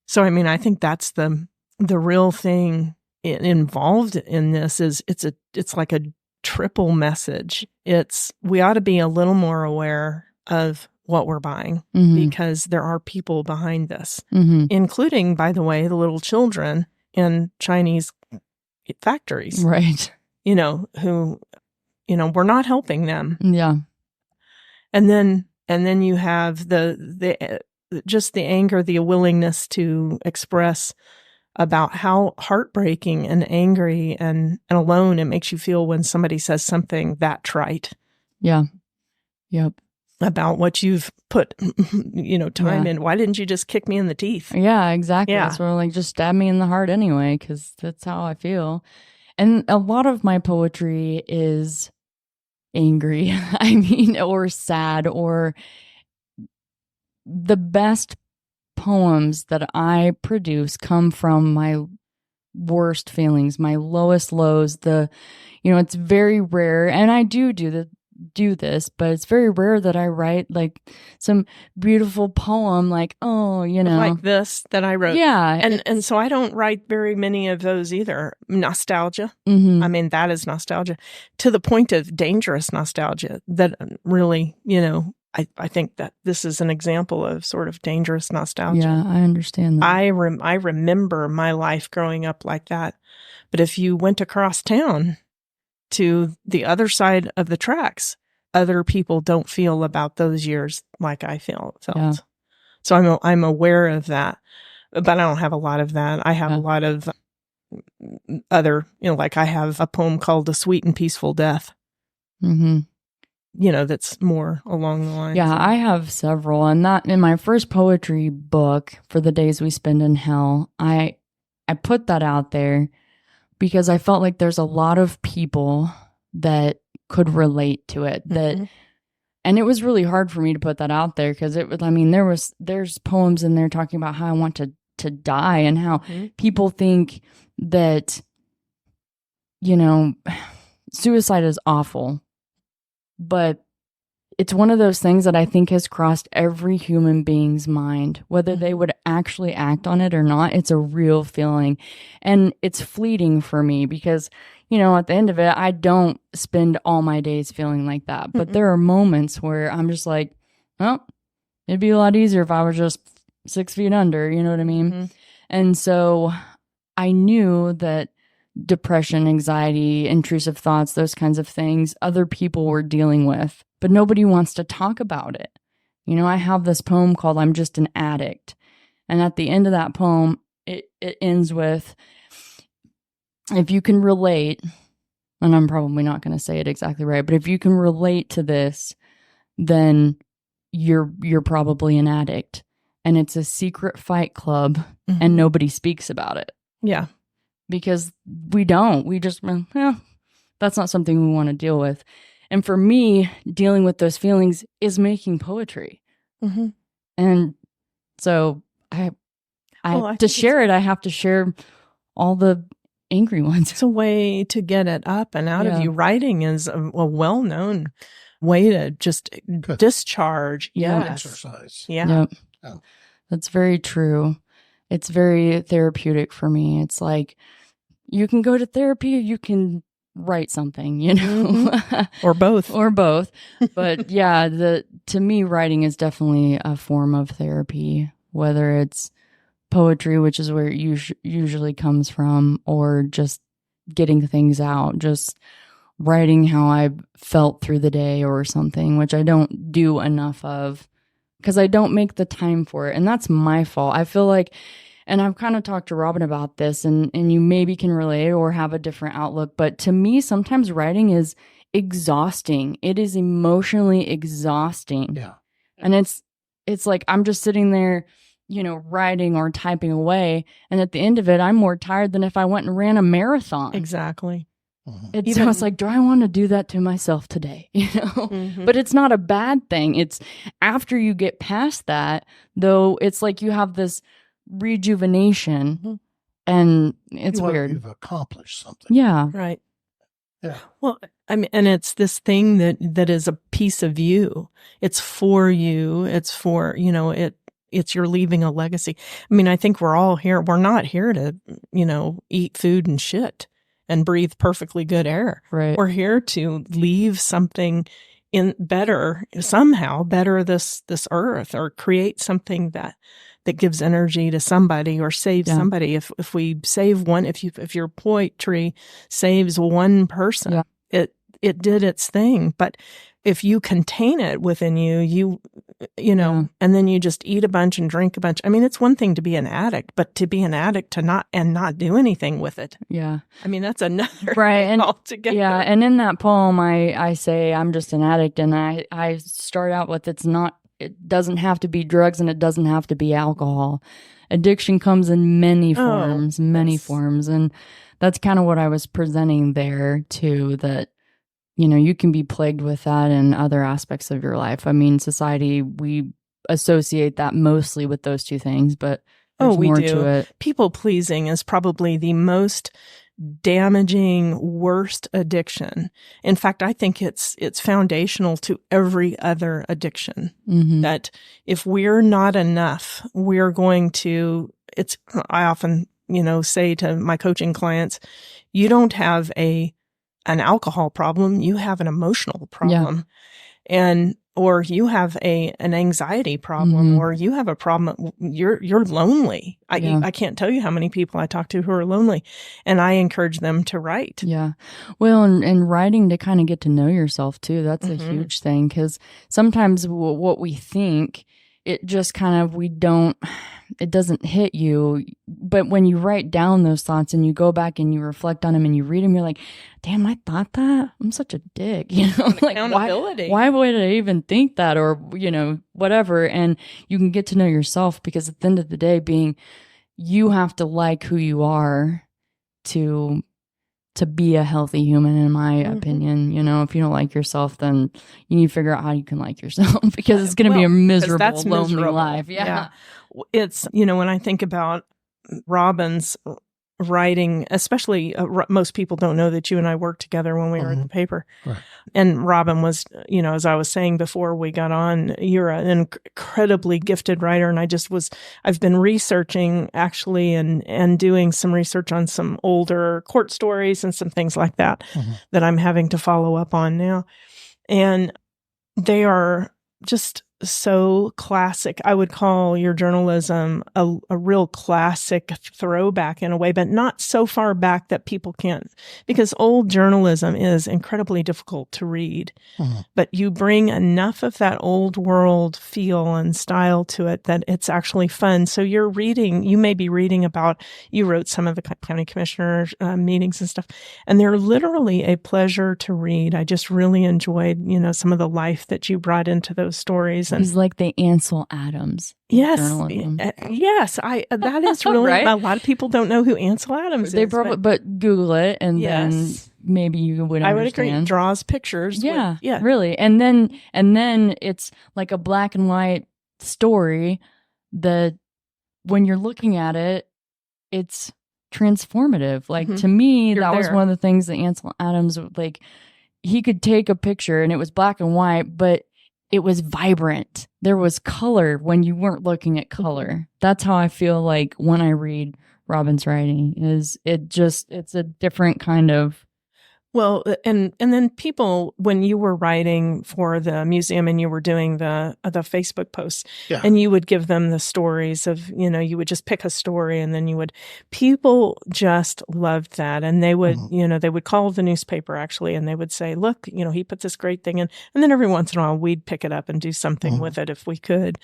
So, I mean, I think that's the real thing involved in this is it's like a triple message. We ought to be a little more aware of what we're buying because there are people behind this, including, by the way, the little children in Chinese factories, Right. who, we're not helping them. Yeah. And then you have the just the anger, the willingness to express about how heartbreaking and angry and alone it makes you feel when somebody says something that trite. Yeah. Yep. About what you've put, time in. Why didn't you just kick me in the teeth? Yeah, exactly. Yeah. So like, just stab me in the heart anyway, because that's how I feel. And a lot of my poetry is angry, or sad, or the best poems that I produce come from my worst feelings, my lowest lows. It's very rare, and I do this, but it's very rare that I write like some beautiful poem like, like this that I wrote. Yeah. And so I don't write very many of those either. Nostalgia. Mm-hmm. I mean, that is nostalgia to the point of dangerous nostalgia that really, I think that this is an example of sort of dangerous nostalgia. Yeah, I understand that. I remember my life growing up like that. But if you went across town to the other side of the tracks, other people don't feel about those years like I felt. Yeah. So I'm aware of that, but I don't have a lot of that. I have Yeah. a lot of other, like I have a poem called A Sweet and Peaceful Death. Mm-hmm. That's more along the lines. Yeah, I have several. And that in my first poetry book, For the Days We Spend in Hell, I put that out there because I felt like there's a lot of people that could relate to it. And it was really hard for me to put that out there because there's poems in there talking about how I want to die and how people think that, suicide is awful. But it's one of those things that I think has crossed every human being's mind, whether they would actually act on it or not. It's a real feeling, and it's fleeting for me because, at the end of it, I don't spend all my days feeling like that. But there are moments where I'm just like, well, it'd be a lot easier if I was just 6 feet under, you know what I mean? And so I knew that depression, anxiety, intrusive thoughts, those kinds of things, other people were dealing with, but nobody wants to talk about it. I have this poem called I'm Just an Addict. And at the end of that poem, it ends with, if you can relate, and I'm probably not going to say it exactly right, but if you can relate to this, then you're probably an addict. And it's a secret fight club and nobody speaks about it. Yeah. Because we just, that's not something we want to deal with. And for me, dealing with those feelings is making poetry. And so to share it, I have to share all the angry ones. It's a way to get it up and out of you. Writing is a well-known way to just discharge. Exercise. Yeah. Yep. That's very true. It's very therapeutic for me. It's like you can go to therapy, you can write something, or both. But yeah, to me, writing is definitely a form of therapy, whether it's poetry, which is where it usually comes from, or just getting things out, just writing how I felt through the day or something, which I don't do enough of because I don't make the time for it. And that's my fault. I feel like, and I've kind of talked to Robin about this, and you maybe can relate or have a different outlook. But to me, sometimes writing is exhausting. It is emotionally exhausting. Yeah. And it's like I'm just sitting there, writing or typing away. And at the end of it, I'm more tired than if I went and ran a marathon. Exactly. It's like, do I want to do that to myself today? But it's not a bad thing. It's after you get past that, though, it's like you have this rejuvenation and it's weird. You've accomplished something. Yeah. Right. Yeah. Well, I mean, and it's this thing that is a piece of you. It's for you. It's for, it's you're leaving a legacy. I mean, I think we're all here. We're not here to, eat food and shit and breathe perfectly good air. Right. We're here to leave something somehow better this earth, or create something that gives energy to somebody or save somebody. If we save one, if your poetry saves one person, it did its thing. But if you contain it within you, and then you just eat a bunch and drink a bunch. I mean, it's one thing to be an addict, but to be an addict to not do anything with it. Yeah. I mean, that's another right. thing altogether. Yeah. And in that poem, I say I'm just an addict, and I start out with it doesn't have to be drugs and it doesn't have to be alcohol. Addiction comes in many forms, forms. And that's kind of what I was presenting there too, that, you can be plagued with that in other aspects of your life. I mean, society, we associate that mostly with those two things, but there's more to it. People pleasing is probably the most damaging, worst addiction. In fact, I think it's foundational to every other addiction. That if we're not enough, we're going to, I often, say to my coaching clients, you don't have an alcohol problem, you have an emotional problem. And or you have an anxiety problem, or you have a problem, you're lonely. I can't tell you how many people I talk to who are lonely, and I encourage them to write. Yeah. Well, and writing to kind of get to know yourself too. That's a huge thing, because sometimes what we think, it just kind of, it doesn't hit you. But when you write down those thoughts and you go back and you reflect on them and you read them, you're like, damn, I thought that? I'm such a dick. Like, why would I even think that? Or, whatever. And you can get to know yourself, because at the end of the day, you have to like who you are to be a healthy human, in my opinion. If you don't like yourself, then you need to figure out how you can like yourself, because it's going to be a miserable, lonely life. Yeah. It's, when I think about Robin's writing, especially most people don't know that you and I worked together when we were at the paper. Right. And Robin was, as I was saying before we got on, you're an incredibly gifted writer. And I've been researching actually and doing some research on some older court stories and some things like that that I'm having to follow up on now. And they are just so classic. I would call your journalism a real classic throwback in a way, but not so far back that people can't, because old journalism is incredibly difficult to read. But you bring enough of that old world feel and style to it that it's actually fun. So you may be reading about, you wrote some of the county commissioner meetings and stuff, and they're literally a pleasure to read. I just really enjoyed, some of the life that you brought into those stories. He's like the Ansel Adams. Yes. Journalism. Yes. That is really, right? A lot of people don't know who Ansel Adams They is. probably, but Google it, and then maybe you would understand. I would agree. Draws pictures. Yeah. Really. And then it's like a black and white story that when you're looking at it, it's transformative. Like to me, that was one of the things that Ansel Adams, like, he could take a picture and it was black and white, but it was vibrant. There was color when you weren't looking at color. That's how I feel like when I read Robin's writing. It's a different kind of. Well, and then people, when you were writing for the museum and you were doing the Facebook posts, and you would give them the stories of, you would just pick a story, and then people just loved that. And they would, they would call the newspaper actually, and they would say, look, he put this great thing in. And then every once in a while we'd pick it up and do something with it if we could.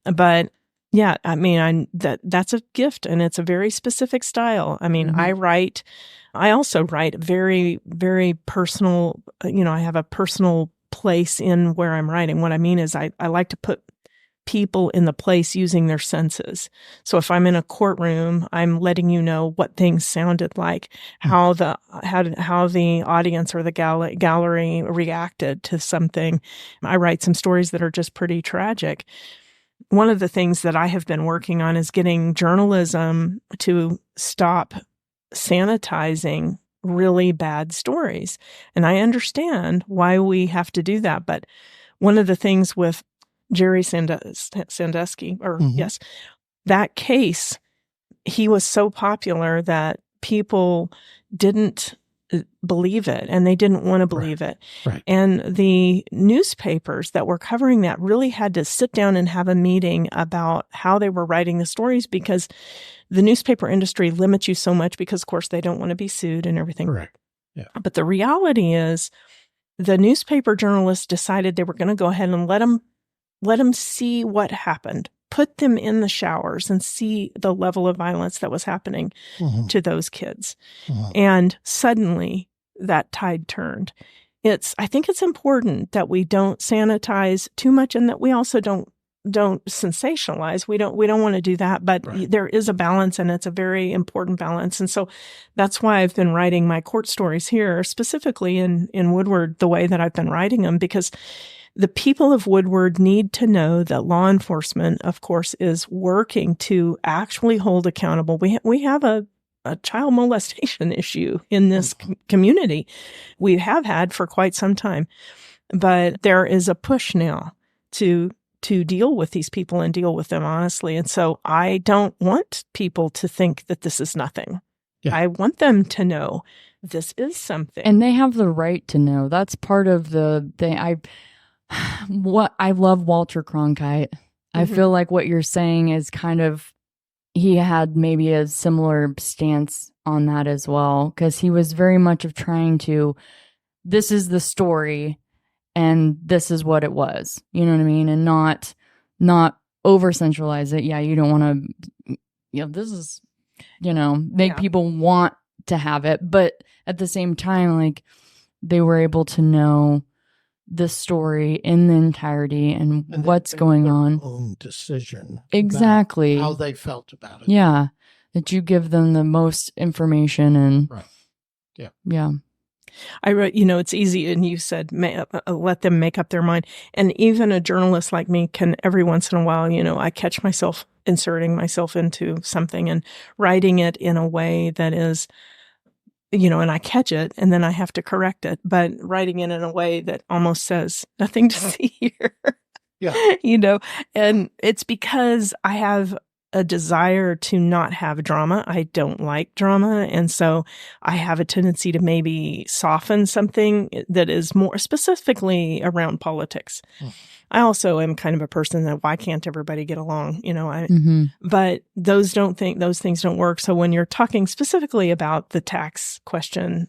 But yeah, I mean, that's a gift, and it's a very specific style. I mean, I also write very, very personal, I have a personal place in where I'm writing. What I mean is I like to put people in the place using their senses. So if I'm in a courtroom, I'm letting you know what things sounded like, how the audience or the gallery reacted to something. I write some stories that are just pretty tragic. One of the things that I have been working on is getting journalism to stop sanitizing really bad stories. And I understand why we have to do that. But one of the things with Jerry Sandusky, that case, he was so popular that people didn't believe it, and they didn't want to believe it. Right. And the newspapers that were covering that really had to sit down and have a meeting about how they were writing the stories, because the newspaper industry limits you so much because, of course, they don't want to be sued and everything. Correct. Yeah. But the reality is the newspaper journalists decided they were going to go ahead and let them see what happened, put them in the showers and see the level of violence that was happening to those kids. And suddenly that tide turned. I think it's important that we don't sanitize too much, and that we also don't sensationalize. We don't want to do that, but there is a balance, and it's a very important balance. And so that's why I've been writing my court stories here, specifically in Woodward, the way that I've been writing them, because the people of Woodward need to know that law enforcement, of course, is working to actually hold accountable. We have a child molestation issue in this community. We have had for quite some time, but there is a push now to deal with these people and deal with them honestly. And so I don't want people to think that this is nothing. Yeah. I want them to know this is something. And they have the right to know. That's part of the thing. what I love Walter Cronkite. I feel like what you're saying is kind of, he had maybe a similar stance on that as well, because he was very much of trying to, this is the story and this is what it was, you know what I mean? And not over centralize it. Yeah, you don't want to, this is, make people want to have it, but at the same time, like, they were able to know the story in the entirety and what's going on. Own decision. Exactly. How they felt about it. Yeah. That you give them the most information and. Right. Yeah. Yeah. I wrote, it's easy. And you said, let them make up their mind. And even a journalist like me can every once in a while, I catch myself inserting myself into something and writing it in a way that is, and I catch it and then I have to correct it, but writing it in a way that almost says nothing to see here. Yeah. And it's because I have a desire to not have drama. I don't like drama. And so I have a tendency to maybe soften something that is more specifically around politics. I also am kind of a person that, why can't everybody get along? But those things don't work. So when you're talking specifically about the tax question,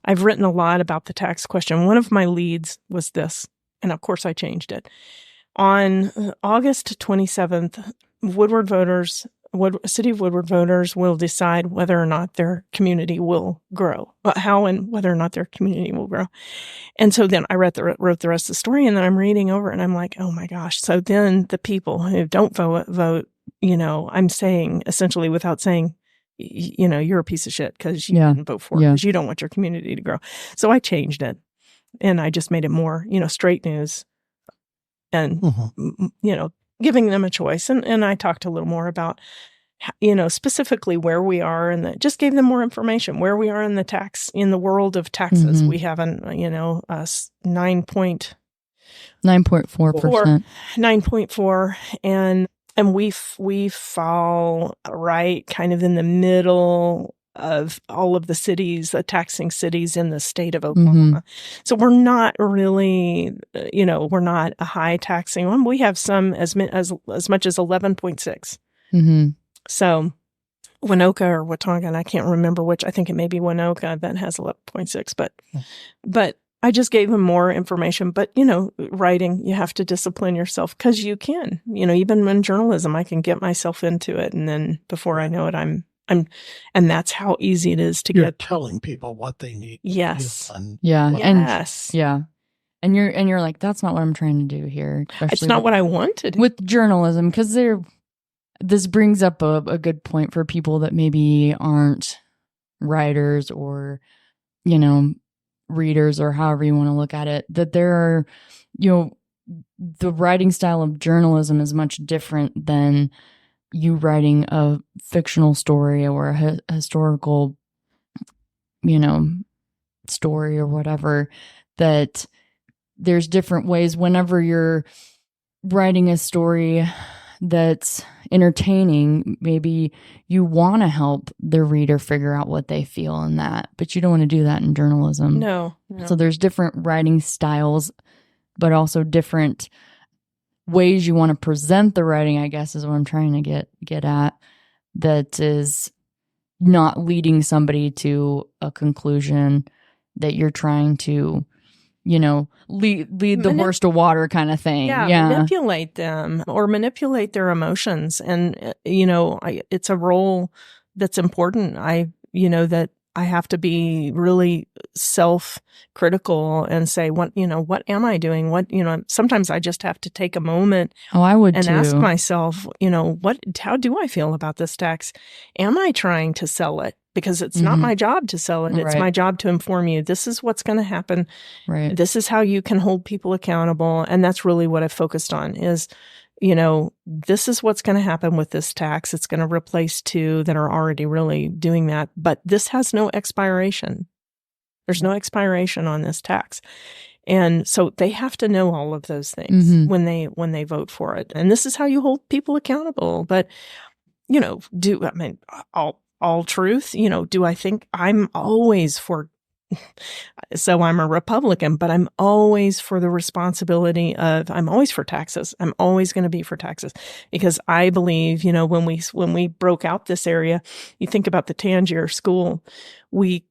I've written a lot about the tax question. One of my leads was this, and of course I changed it. On August 27th, City of Woodward voters will decide whether or not their community will grow, how and whether or not their community will grow. And so then I wrote the rest of the story, and then I'm reading over and I'm like, oh my gosh. So then the people who don't vote, I'm saying essentially without saying, you're a piece of shit because you didn't vote for it because you don't want your community to grow. So I changed it and I just made it more, straight news and, giving them a choice. And I talked a little more about, specifically where we are, and just gave them more information where we are in the world of taxes. We have an, 9.4%. 9.4. And we fall right kind of in the middle of all of the cities, the taxing cities in the state of Oklahoma. So we're not really, we're not a high taxing one. We have some as much as 11.6. So Winoka or Watonga, I can't remember which, I think it may be Winoka that has 11.6, but I just gave them more information. But, writing, you have to discipline yourself because you can, even in journalism, I can get myself into it. And then before I know it, and that's how easy it is to get telling people what they need. Yes. Yeah. Yes. And you're like, that's not what I'm trying to do here. It's not what I wanted with journalism, because this brings up a good point for people that maybe aren't writers or, readers or however you want to look at it, that there are, the writing style of journalism is much different than you writing a fictional story or a historical, story or whatever, that there's different ways whenever you're writing a story that's entertaining. Maybe you want to help the reader figure out what they feel in that, but you don't want to do that in journalism. No. So there's different writing styles, but also different ways you want to present the writing, I guess, is what I'm trying to get at, that is not leading somebody to a conclusion that you're trying to, lead the horse to water kind of thing. Manipulate them or manipulate their emotions. And, it's a role that's important. That I have to be really self-critical and say, what am I doing? Sometimes I just have to take a moment. Oh, I would too. Ask myself, how do I feel about this tax? Am I trying to sell it? Because it's not my job to sell it. It's my job to inform you. This is what's going to happen. Right. This is how you can hold people accountable. And that's really what I focused on is, this is what's going to happen with this tax. It's going to replace two that are already really doing that. But this has no expiration. There's no expiration on this tax. And so they have to know all of those things when they vote for it. And this is how you hold people accountable. But, all truth, do I think I'm always for So I'm a Republican, but I'm always for the responsibility of, I'm always for taxes. I'm always going to be for taxes because I believe, when we broke out this area, you think about the Tangier school, we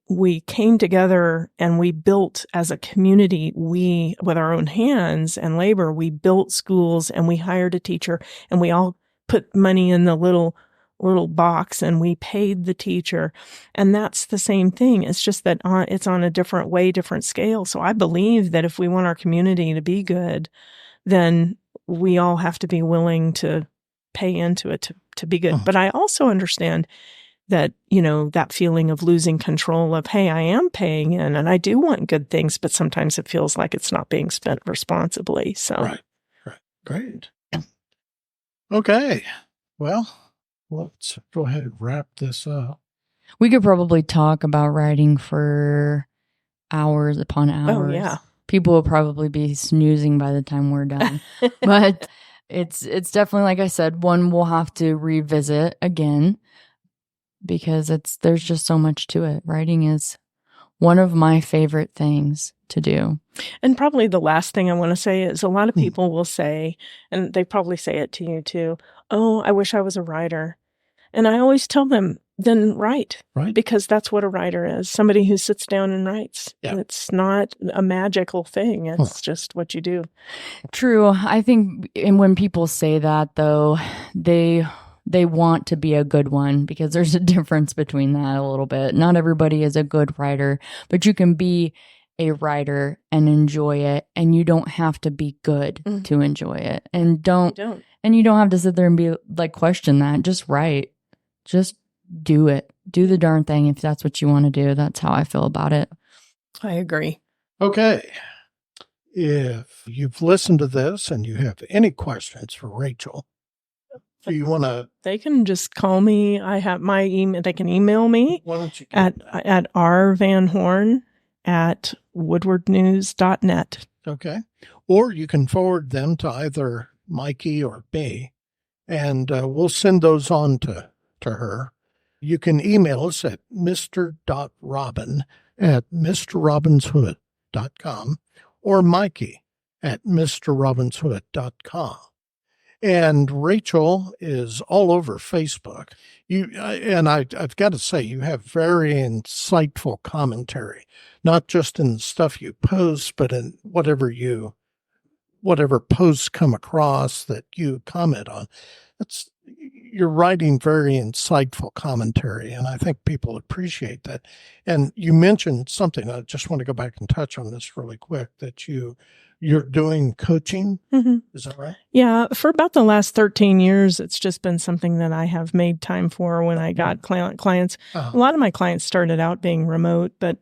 came together and we built as a community, with our own hands and labor, we built schools and we hired a teacher and we all put money in the little box and we paid the teacher. And that's the same thing. It's just that it's on a different scale. So I believe that if we want our community to be good, then we all have to be willing to pay into it to be good. But I also understand that, that feeling of losing control of, hey, I am paying in and I do want good things, but sometimes it feels like it's not being spent responsibly. So Right. Great. Okay. Well, let's go ahead and wrap this up. We could probably talk about writing for hours upon hours. Oh, yeah. People will probably be snoozing by the time we're done. But it's definitely, like I said, one we'll have to revisit again because there's just so much to it. Writing is one of my favorite things to do. And probably the last thing I want to say is a lot of people will say, and they probably say it to you too, oh, I wish I was a writer. And I always tell them, then write. Right. Because that's what a writer is. Somebody who sits down and writes. Yeah. It's not a magical thing. It's just what you do. True. I think, and when people say that though, they want to be a good one because there's a difference between that a little bit. Not everybody is a good writer, but you can be a writer and enjoy it, and you don't have to be good to enjoy it. And you don't have to sit there and be like, question that. Just write. Just do it. Do the darn thing if that's what you want to do. That's how I feel about it. I agree. Okay. If you've listened to this and you have any questions for Rachael, do you want to? They can just call me. I have my email. They can email me Why don't you at rvanhorn@woodwardnews.net. Okay. Or you can forward them to either Mikey or me, and we'll send those on to her. You can email us at mr.robin@mrrobinshood.com or Mikey@mrrobinshood.com. And Rachael is all over Facebook. I've got to say, you have very insightful commentary, not just in the stuff you post, but in whatever posts come across that you comment on. You're writing very insightful commentary, and I think people appreciate that. And you mentioned something, I just want to go back and touch on this really quick, that you're doing coaching. Mm-hmm. Is that right? Yeah. For about the last 13 years, it's just been something that I have made time for when I got clients. A lot of my clients started out being remote, but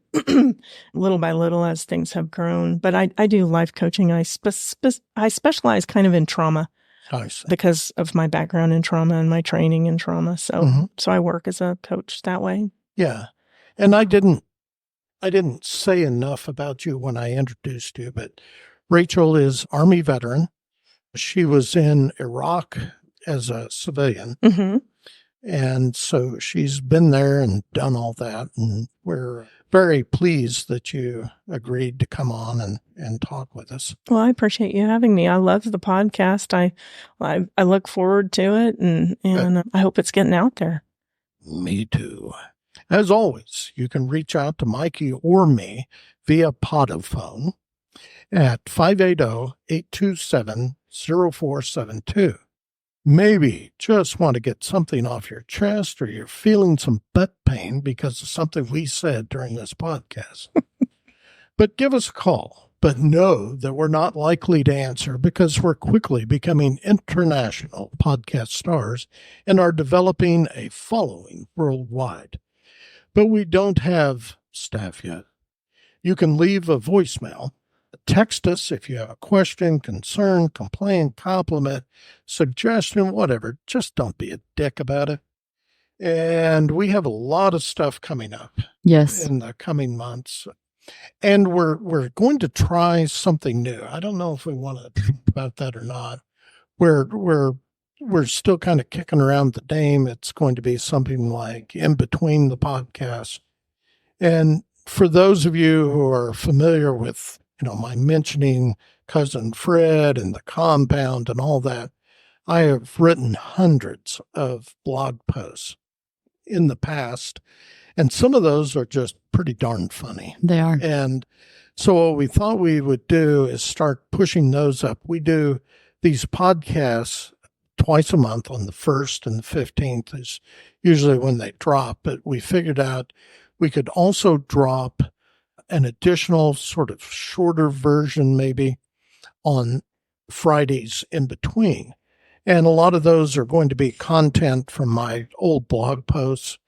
little by little as things have grown. But I do life coaching. I specialize kind of in trauma. Because of my background in trauma and my training in trauma. So so I work as a coach that way. Yeah. And I didn't say enough about you when I introduced you, but Rachael is Army veteran. She was in Iraq as a civilian. Mm-hmm. And so she's been there and done all that. And we're very pleased that you agreed to come on and talk with us. Well, I appreciate you having me. I love the podcast. I look forward to it, and I hope it's getting out there. Me too. As always, you can reach out to Mikey or me via Podophone at 580-827-0472. Maybe just want to get something off your chest, or you're feeling some butt pain because of something we said during this podcast. But give us a call. But know that we're not likely to answer because we're quickly becoming international podcast stars and are developing a following worldwide. But we don't have staff yet. You can leave a voicemail. Text us if you have a question, concern, complaint, compliment, suggestion, whatever. Just don't be a dick about it. And we have a lot of stuff coming up. Yes. In the coming months. And we're going to try something new. I don't know if we want to talk about that or not. We're still kind of kicking around the name. It's going to be something like In Between the Podcasts. And for those of you who are familiar with, my mentioning Cousin Fred and the compound and all that, I have written hundreds of blog posts in the past, and some of those are just pretty darn funny. They are. And so what we thought we would do is start pushing those up. We do these podcasts twice a month on the 1st and the 15th is usually when they drop, but we figured out we could also drop an additional sort of shorter version maybe on Fridays in between. And a lot of those are going to be content from my old blog posts.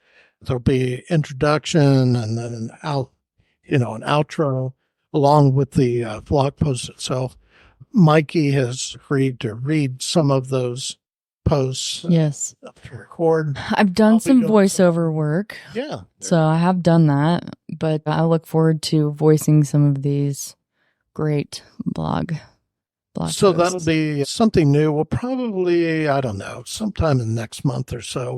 There'll be introduction and then an outro along with the blog post itself. Mikey has agreed to read some of those posts. Yes. To record. I've done some voiceover work. Yeah. So I have done that, but I look forward to voicing some of these great blog So posts. that'll be something new. We'll probably, I don't know, sometime in the next month or so.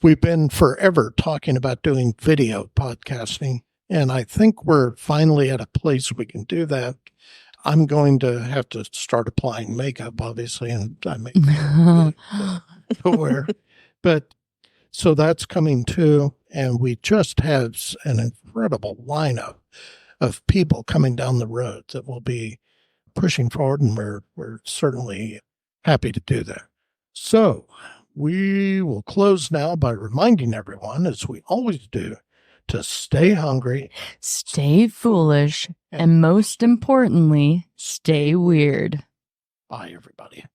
We've been forever talking about doing video podcasting, and I think we're finally at a place we can do that. I'm going to have to start applying makeup, obviously, and I make to wear. But so that's coming too, and we just have an incredible lineup of people coming down the road that will be pushing forward, and we're certainly happy to do that. So we will close now by reminding everyone, as we always do, to stay hungry, stay foolish, and most importantly, stay weird. Bye, everybody.